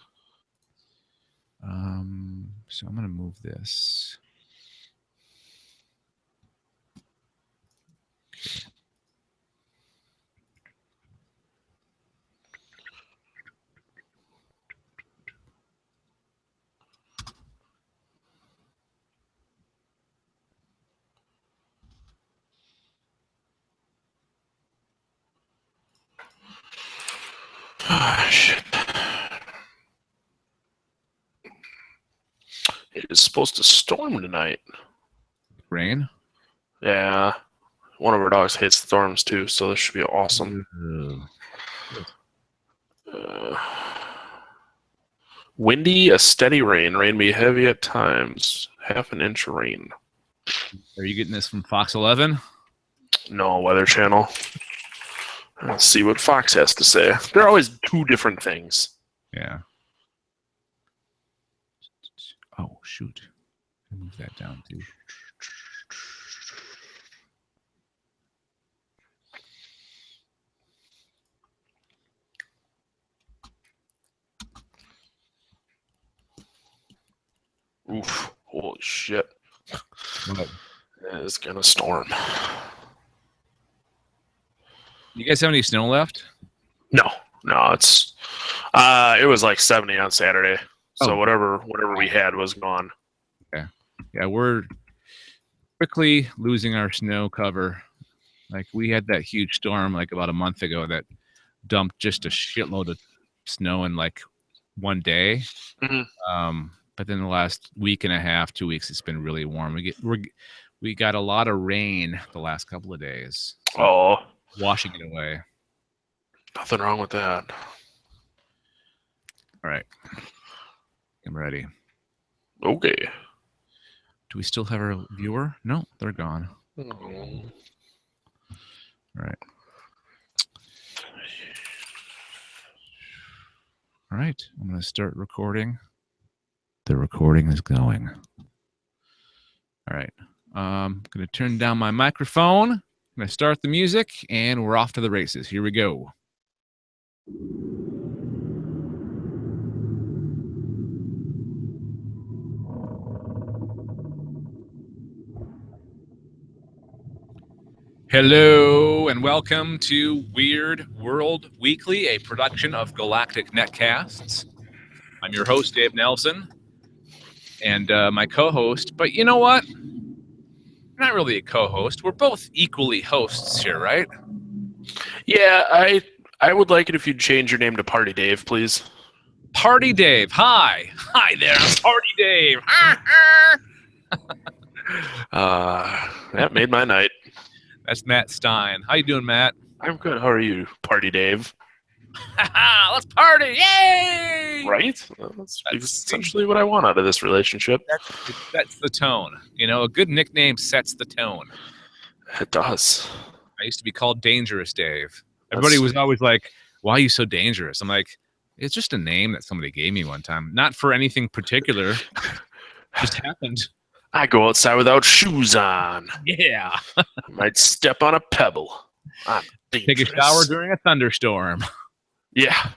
So I'm gonna move this. Okay. Oh, shit. It is supposed to storm tonight. Rain? Yeah. One of our dogs hates storms too, so this should be awesome. Windy, a steady rain. Rain be heavy at times. 1/2 inch of rain. Are you getting this from Fox 11? No, Weather Channel. Let's see what Fox has to say. They're always 2 different things. Yeah. Oh, shoot. Move that down too. Oof. Holy shit. What? It's gonna storm. You guys have any snow left? No, it's it was like 70 on Saturday. So whatever we had was gone. Okay. Yeah, we're quickly losing our snow cover. Like we had that huge storm like about a month ago that dumped just a shitload of snow in like one day. Mm-hmm. But then the last week and a half, 2 weeks, it's been really warm. We got a lot of rain the last couple of days. So washing it away. Nothing wrong with that. All right. I'm ready. Okay. Do we still have our viewer? No, they're gone. Oh. All right. All right. I'm going to start recording. The recording is going. All right. I'm going to turn down my microphone. I'm going to start the music, and we're off to the races. Here we go. Hello, and welcome to Weird World Weekly, a production of Galactic Netcasts. I'm your host, Dave Nelson, and my co-host. But you know what? We're not really a co-host. We're both equally hosts here, right? Yeah, I would like it if you'd change your name to Party Dave, please. Party Dave. Hi. Hi there. I'm Party Dave. That made my night. That's Matt Stein. How you doing, Matt? I'm good. How are you, Party Dave? Let's party! Yay! Right? That's essentially what I want out of this relationship. It sets the tone. You know, a good nickname sets the tone. It does. I used to be called Dangerous Dave. Everybody was always like, why are you so dangerous? I'm like, it's just a name that somebody gave me one time. Not for anything particular. Just happened. I go outside without shoes on. Yeah. I might step on a pebble. I'm dangerous. Take a shower during a thunderstorm. Yeah.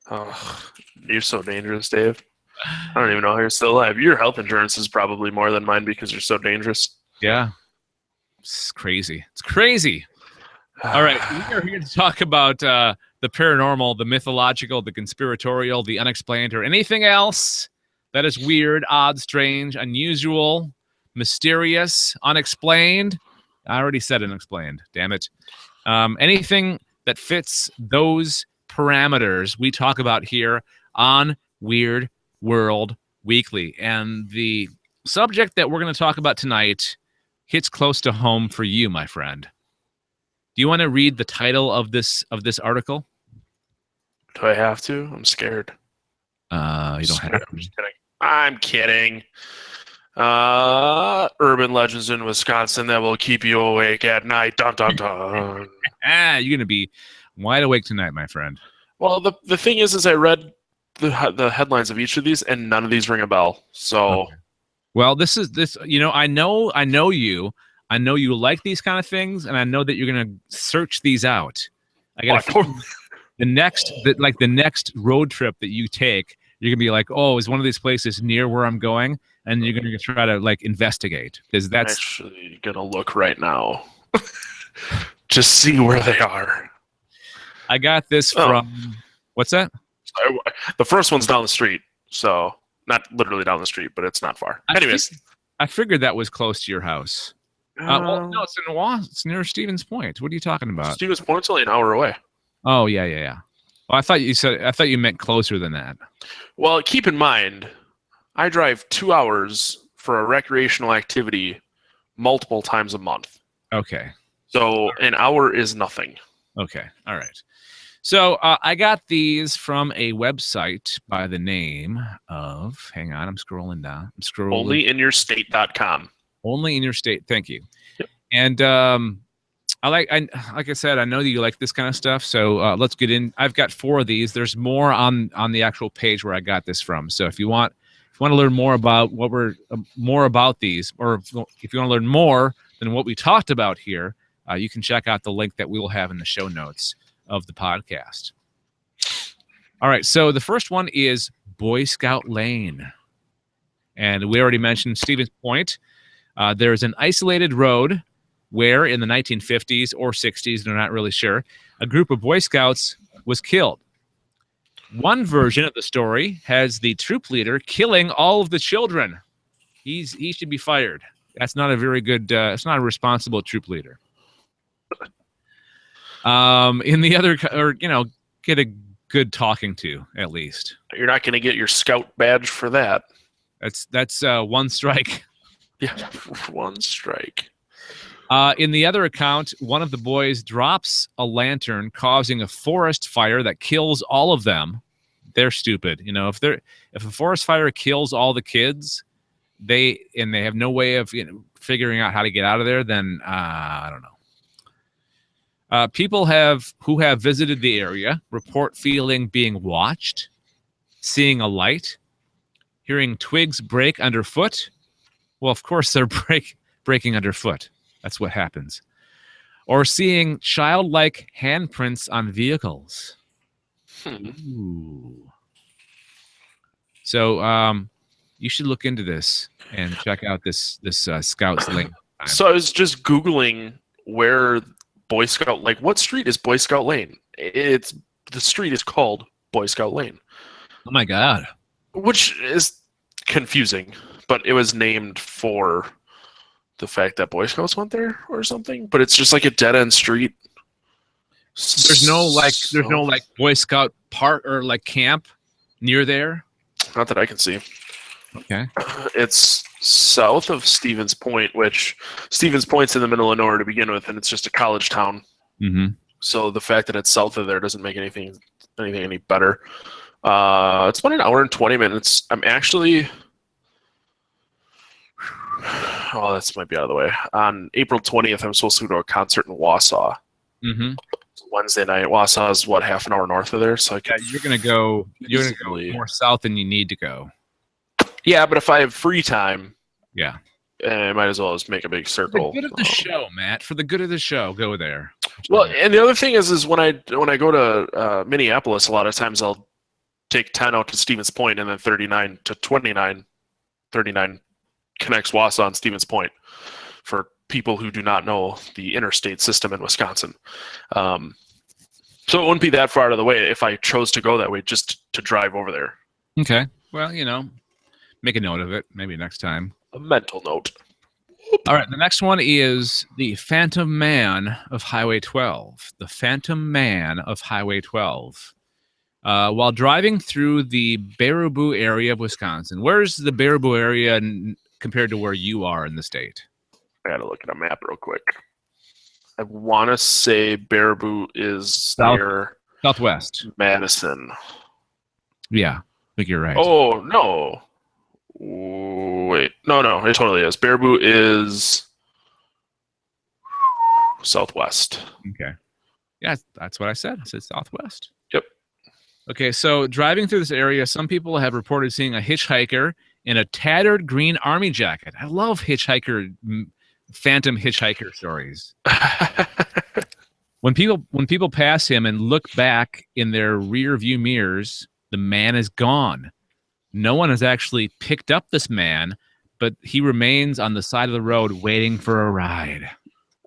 Oh, you're so dangerous, Dave. I don't even know how you're still alive. Your health insurance is probably more than mine because you're so dangerous. Yeah. It's crazy. It's crazy. All right. We are here to talk about the paranormal, the mythological, the conspiratorial, the unexplained, or anything else that is weird, odd, strange, unusual, mysterious, unexplained. I already said unexplained. Damn it. Anything that fits those parameters we talk about here on Weird World Weekly. And the subject that we're going to talk about tonight hits close to home for you, my friend. Do you want to read the title of this article? Do I have to? I'm scared. You don't have to. I'm just kidding. I'm kidding. Urban legends in Wisconsin that will keep you awake at night. Dun, dun, dun. You're going to be wide awake tonight, my friend. Well, the thing is I read the headlines of each of these, and none of these ring a bell. So, okay. Well, this. You know, I know you. I know you like these kind of things, and I know that you're going to search these out. I got the next road trip that you take, you're going to be like, oh, is one of these places near where I'm going? And you're going to try to like investigate, because that's actually going to look right now. Just see where they are. I got this from what's that? The first one's down the street, so not literally down the street, but it's not far. Anyways, I figured that was close to your house. Well, no, it's near Stevens Point. What are you talking about? Stevens Point's only an hour away. Oh yeah. Well, I thought you meant closer than that. Well, keep in mind, I drive 2 hours for a recreational activity multiple times a month. Okay. So an hour is nothing. Okay. All right. So I got these from a website by the name of, hang on, I'm scrolling down. Onlyinyourstate.com. Only in your state. Thank you. Yep. And like I said, I know that you like this kind of stuff. So let's get in. I've got 4 of these. There's more on the actual page where I got this from. So if you want to learn more about more about these, or if you want to learn more than what we talked about here, you can check out the link that we will have in the show notes of the podcast. All right, so the first one is Boy Scout Lane. And we already mentioned Stevens Point. There's an isolated road where in the 1950s or 60s, they're not really sure, a group of Boy Scouts was killed. One version of the story has the troop leader killing all of the children. He should be fired. That's not a very good, it's not a responsible troop leader. In the other, or get a good talking to at least. You're not going to get your scout badge for that. That's one strike. Yeah, one strike. In the other account, one of the boys drops a lantern, causing a forest fire that kills all of them. They're stupid, if a forest fire kills all the kids, they have no way of figuring out how to get out of there. Then I don't know. People who have visited the area report being watched, seeing a light, hearing twigs break underfoot, Well, of course they're breaking underfoot. That's what happens. Or seeing childlike handprints on vehicles. Ooh. So you should look into this and check out this Scouts Lane. So I was just Googling where Boy Scout, like what street is Boy Scout Lane? The street is called Boy Scout Lane, Oh my God. which is confusing, but it was named for the fact that Boy Scouts went there or something. But it's just like a dead end street. There's no like Boy Scout park or like camp near there. Not that I can see. Okay. It's south of Stevens Point, which Stevens Point's in the middle of nowhere to begin with, and it's just a college town. Mm-hmm. So the fact that it's south of there doesn't make anything any better. It's about an hour and 20 minutes. I'm actually... Oh, this might be out of the way. On April 20th, I'm supposed to go to a concert in Wausau. Mm-hmm. Wednesday night. Wausau is, what, half an hour north of there? So you're gonna go more south than you need to go. Yeah, but if I have free time, yeah, I might as well just make a big circle. For the good of the show, Matt. For the good of the show, go there. Well, and the other thing is when I go to Minneapolis, a lot of times I'll take 10 out to Stevens Point and then 39 to 29. 39 connects Wausau and Stevens Point for people who do not know the interstate system in Wisconsin. So it wouldn't be that far out of the way if I chose to go that way, just to drive over there. Okay. Well, make a note of it. Maybe next time. A mental note. All right. The next one is the Phantom Man of Highway 12. The Phantom Man of Highway 12. While driving through the Baraboo area of Wisconsin. Where's the Baraboo area compared to where you are in the state? I gotta look at a map real quick. I want to say Baraboo is near southwest Madison. Yeah, I think you're right. Oh, no. Wait. No, it totally is. Baraboo is southwest. Okay. Yeah, that's what I said. I said southwest. Yep. Okay, so driving through this area, some people have reported seeing a hitchhiker in a tattered green army jacket. I love phantom hitchhiker stories. When people pass him and look back in their rear view mirrors, the man is gone. No one has actually picked up this man, but he remains on the side of the road waiting for a ride.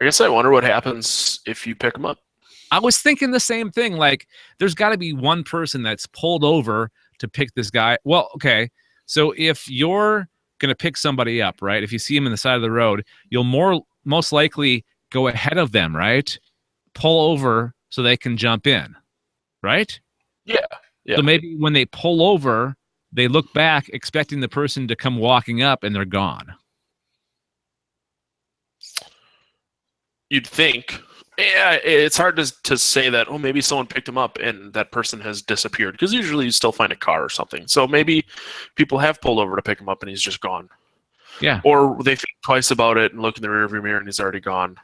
I guess I wonder what happens if you pick him up. I was thinking the same thing. Like, there's got to be one person that's pulled over to pick this guy. Well, okay. So if you're going to pick somebody up, right? If you see him on the side of the road, you'll most likely go ahead of them, right? Pull over so they can jump in, right? Yeah. So maybe when they pull over, they look back expecting the person to come walking up and they're gone. You'd think. Yeah, it's hard to say that, oh, maybe someone picked him up and that person has disappeared, because usually you still find a car or something. So maybe people have pulled over to pick him up and he's just gone. Yeah. Or they think twice about it and look in the rearview mirror and he's already gone.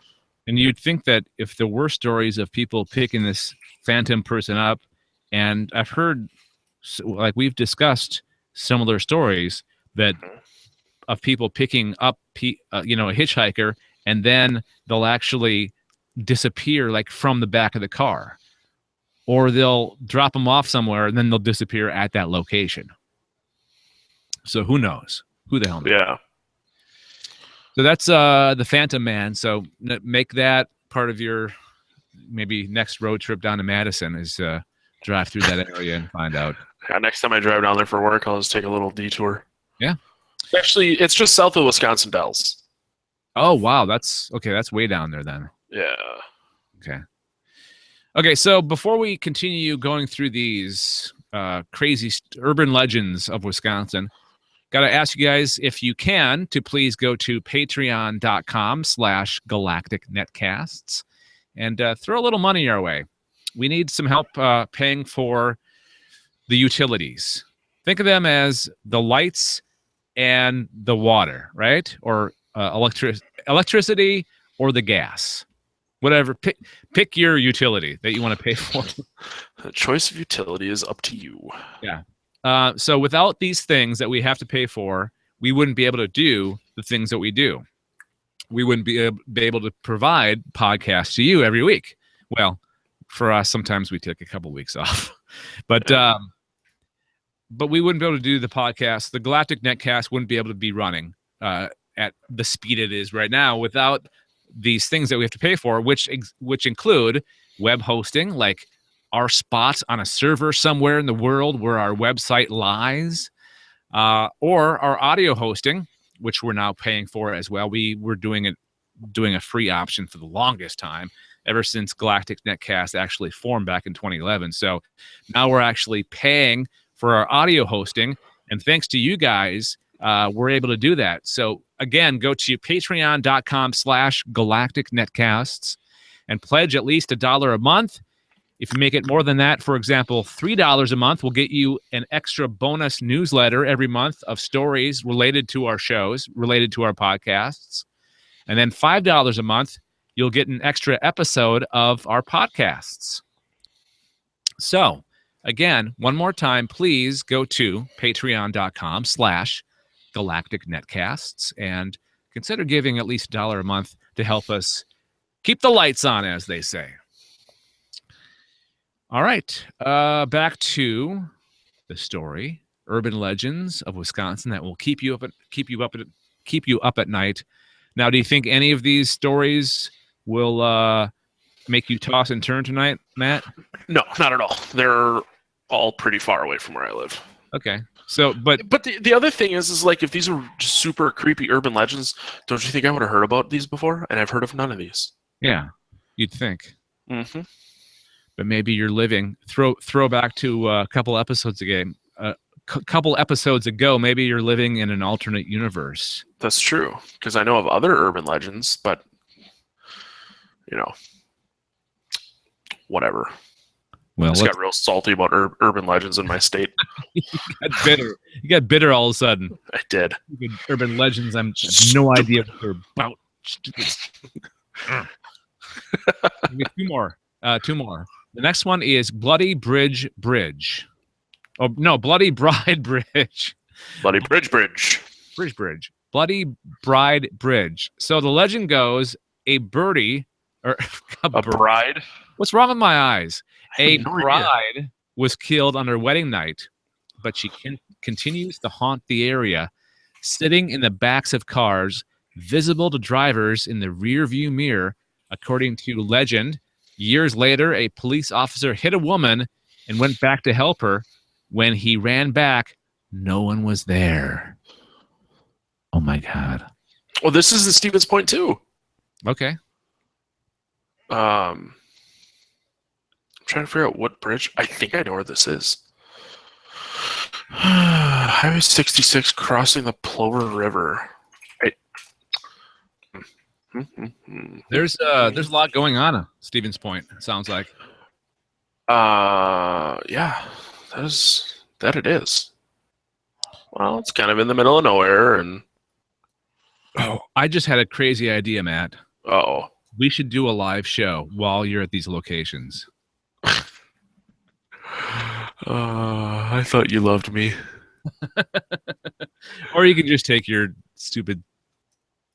And you'd think that if there were stories of people picking this phantom person up, and I've heard, like we've discussed similar stories that of people picking up, a hitchhiker, and then they'll actually disappear like from the back of the car, or they'll drop them off somewhere and then they'll disappear at that location. So who knows? Who the hell knows? Yeah. So that's the Phantom Man. So make that part of your maybe next road trip down to Madison, is drive through that area and find out. Yeah, next time I drive down there for work, I'll just take a little detour. Yeah. Actually, it's just south of Wisconsin Dells. Oh, wow. That's okay. That's way down there then. Yeah. Okay. So before we continue going through these crazy urban legends of Wisconsin, got to ask you guys, if you can, to please go to patreon.com/galacticnetcasts and throw a little money our way. We need some help paying for the utilities. Think of them as the lights and the water, right? Or electricity or the gas. Whatever. Pick your utility that you want to pay for. The choice of utility is up to you. Yeah. So without these things that we have to pay for, we wouldn't be able to do the things that we do. We wouldn't be able to provide podcasts to you every week. Well, for us, sometimes we take a couple weeks off, but we wouldn't be able to do the podcast. The Galactic Netcast wouldn't be able to be running at the speed it is right now without these things that we have to pay for, which include web hosting, like our spot on a server somewhere in the world where our website lies, or our audio hosting, which we're now paying for as well. We were doing a free option for the longest time, ever since Galactic Netcast actually formed back in 2011. So now we're actually paying for our audio hosting, and thanks to you guys, we're able to do that. So again, go to patreon.com/Galactic Netcasts and pledge at least $1 a month. If you make it more than that, for example, $3 a month will get you an extra bonus newsletter every month of stories related to our shows, related to our podcasts. And then $5 a month, you'll get an extra episode of our podcasts. So again, one more time, please go to patreon.com/Galactic Netcasts and consider giving at least $1 a month to help us keep the lights on, as they say. All right, back to the story: urban legends of Wisconsin that will keep you up at night. Now, do you think any of these stories will make you toss and turn tonight, Matt? No, not at all. They're all pretty far away from where I live. Okay, so but the other thing is like, if these are just super creepy urban legends, don't you think I would have heard about these before? And I've heard of none of these. Yeah, you'd think. Mm-hmm. But maybe you're living throw back to a couple episodes ago. Maybe you're living in an alternate universe. That's true, because I know of other urban legends, but whatever. Well, I just got real salty about urban legends in my state. You got bitter all of a sudden. I did. Urban legends. I have no idea what they're about. Two more. The next one is Bloody Bridge Bridge. Oh, no, Bloody Bride Bridge. Bloody Bridge. Bridge. Bloody Bride Bridge. So the legend goes, a birdie, or a bride? What's wrong with my eyes? A no bride idea. Was killed on her wedding night, but she continues to haunt the area, sitting in the backs of cars, visible to drivers in the rearview mirror. According to legend, years later, a police officer hit a woman and went back to help her. When he ran back, no one was there. Oh, my God. Well, this is in Stevens Point, too. Okay. I'm trying to figure out what bridge. I think I know where this is. Highway 66 crossing the Plover River. There's a lot going on at Stevens Point, it sounds like. Yeah, that it is. Well, it's kind of in the middle of nowhere, and I just had a crazy idea, Matt. Uh-oh. We should do a live show while you're at these locations. I thought you loved me. Or you can just take your stupid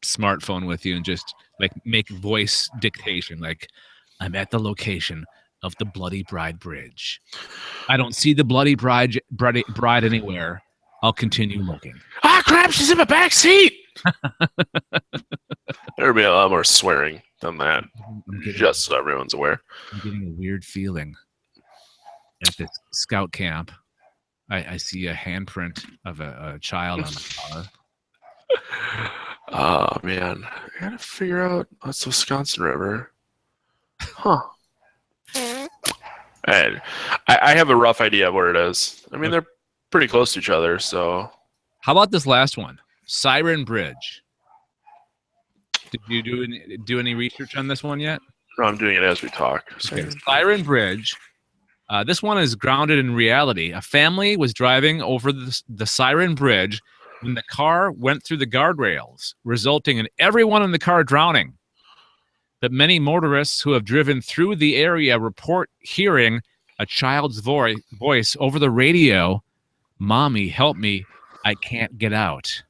smartphone with you and just like make voice dictation, like, I'm at the location of the Bloody Bride Bridge. I don't see the Bloody Bride anywhere. I'll continue looking. Ah, crap, she's in the back seat. There'll be a lot more swearing than that, just so everyone's aware. I'm getting a weird feeling at this scout camp. I see a handprint of a child on the car. Oh, man. I gotta figure out what's the Wisconsin River. Huh. I have a rough idea of where it is. I mean, they're pretty close to each other, so. How about this last one? Siren Bridge. Did you do any research on this one yet? No, I'm doing it as we talk. Okay. Siren Bridge. This one is grounded in reality. A family was driving over the Siren Bridge when the car went through the guardrails, resulting in everyone in the car drowning. But many motorists who have driven through the area report hearing a child's voice over the radio, "Mommy, help me. I can't get out."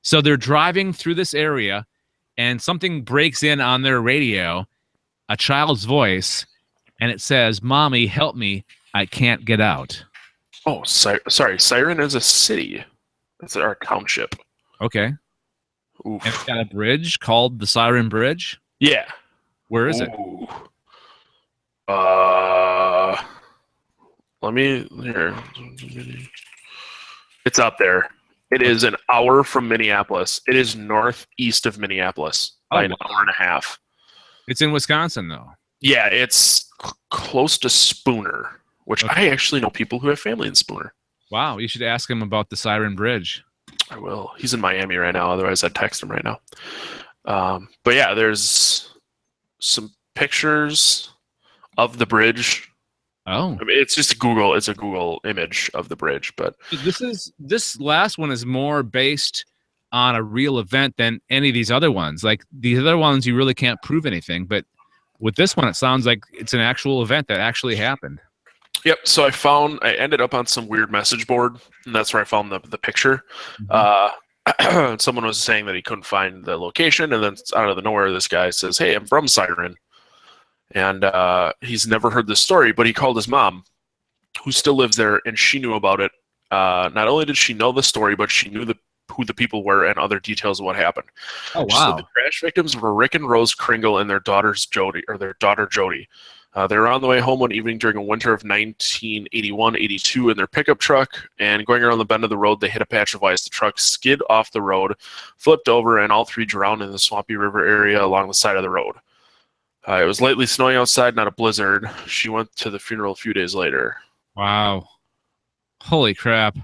So they're driving through this area, and something breaks in on their radio, a child's voice, and it says, "Mommy, help me. I can't get out." Oh, sorry. Siren is a city. That's our township. Okay. Oof. And it's got a bridge called the Siren Bridge. Yeah. Where is it? Let me here. It's up there. It is an hour from Minneapolis. It is northeast of Minneapolis by an hour and a half. It's in Wisconsin, though. Yeah, it's close to Spooner, which I actually know people who have family in Spooner. Wow, you should ask him about the Siren Bridge. I will. He's in Miami right now. Otherwise, I'd text him right now. But yeah, there's some pictures of the bridge. Oh, I mean, it's just Google. It's a Google image of the bridge, but this last one is more based on a real event than any of these other ones. Like these other ones, you really can't prove anything, but with this one, it sounds like it's an actual event that actually happened. Yep. So I ended up on some weird message board, and that's where I found the picture. Mm-hmm. Someone was saying that he couldn't find the location, and then out of the nowhere, this guy says, "Hey, I'm from Siren." And he's never heard this story, but he called his mom, who still lives there, and she knew about it. Not only did she know the story, but she knew who the people were and other details of what happened. Oh, wow. She said the crash victims were Rick and Rose Kringle and their daughter Jody. They were on the way home one evening during a winter of 1981-82 in their pickup truck, and going around the bend of the road, they hit a patch of ice. The truck skid off the road, flipped over, and all three drowned in the swampy river area along the side of the road. It was lightly snowing outside, not a blizzard. She went to the funeral a few days later. Wow. Holy crap.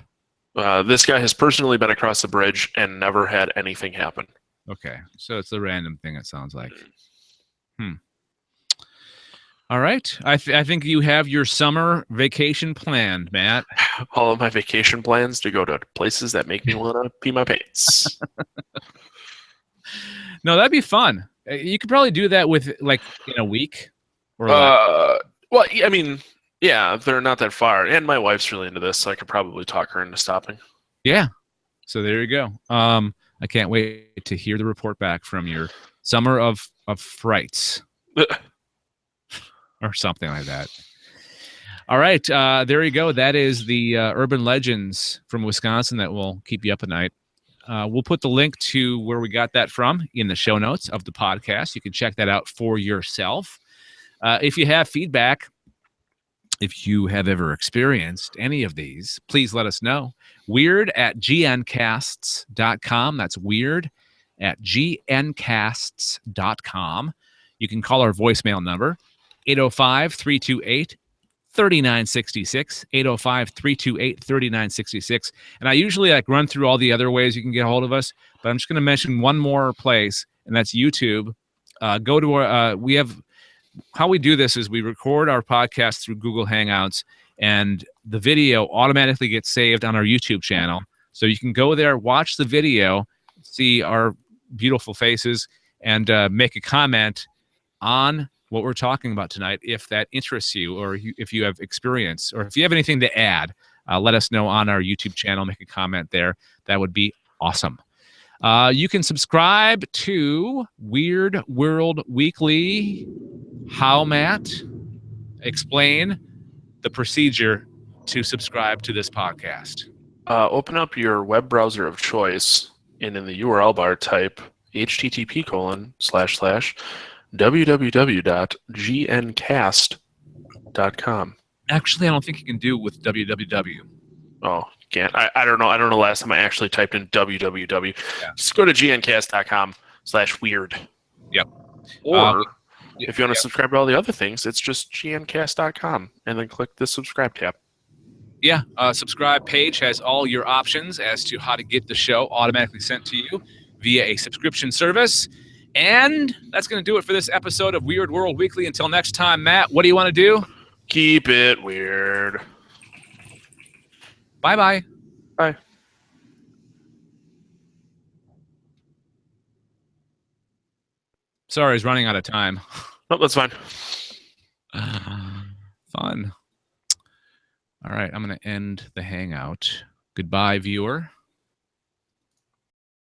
This guy has personally been across the bridge and never had anything happen. Okay. So it's a random thing, it sounds like. All right. I think you have your summer vacation planned, Matt. All of my vacation plans to go to places that make me want to pee my pants. No, that'd be fun. You could probably do that with in a week. Or well, I mean, yeah, they're not that far, and my wife's really into this, so I could probably talk her into stopping. Yeah. So there you go. I can't wait to hear the report back from your summer of frights, or something like that. All right, there you go. That is the urban legends from Wisconsin that will keep you up at night. We'll put the link to where we got that from in the show notes of the podcast. You can check that out for yourself. If you have feedback, if you have ever experienced any of these, please let us know. weird@gncasts.com. That's weird@gncasts.com. You can call our voicemail number, 805-328-3966, 805-328-3966. And I usually run through all the other ways you can get a hold of us, but I'm just going to mention one more place, and that's YouTube. Go to our, how we do this is we record our podcast through Google Hangouts, and the video automatically gets saved on our YouTube channel. So you can go there, watch the video, see our beautiful faces, and make a comment on what we're talking about tonight if that interests you, or if you have experience, or if you have anything to add, let us know on our YouTube channel. Make a comment there. That would be awesome. You can subscribe to Weird World Weekly. How, Matt? Explain the procedure to subscribe to this podcast. Open up your web browser of choice, and in the URL bar type http://www.gncast.com. Actually, I don't think you can do with www. Oh, can't. I don't know. I don't know last time I actually typed in www. Yeah. Just go to gncast.com/weird. Yep. Or if you want to subscribe to all the other things, it's just gncast.com and then click the subscribe tab. Yeah. Subscribe page has all your options as to how to get the show automatically sent to you via a subscription service. And that's going to do it for this episode of Weird World Weekly. Until next time, Matt, what do you want to do? Keep it weird. Bye-bye. Bye. Sorry, I was running out of time. Oh, that's fine. Fun. All right, I'm going to end the hangout. Goodbye, viewer.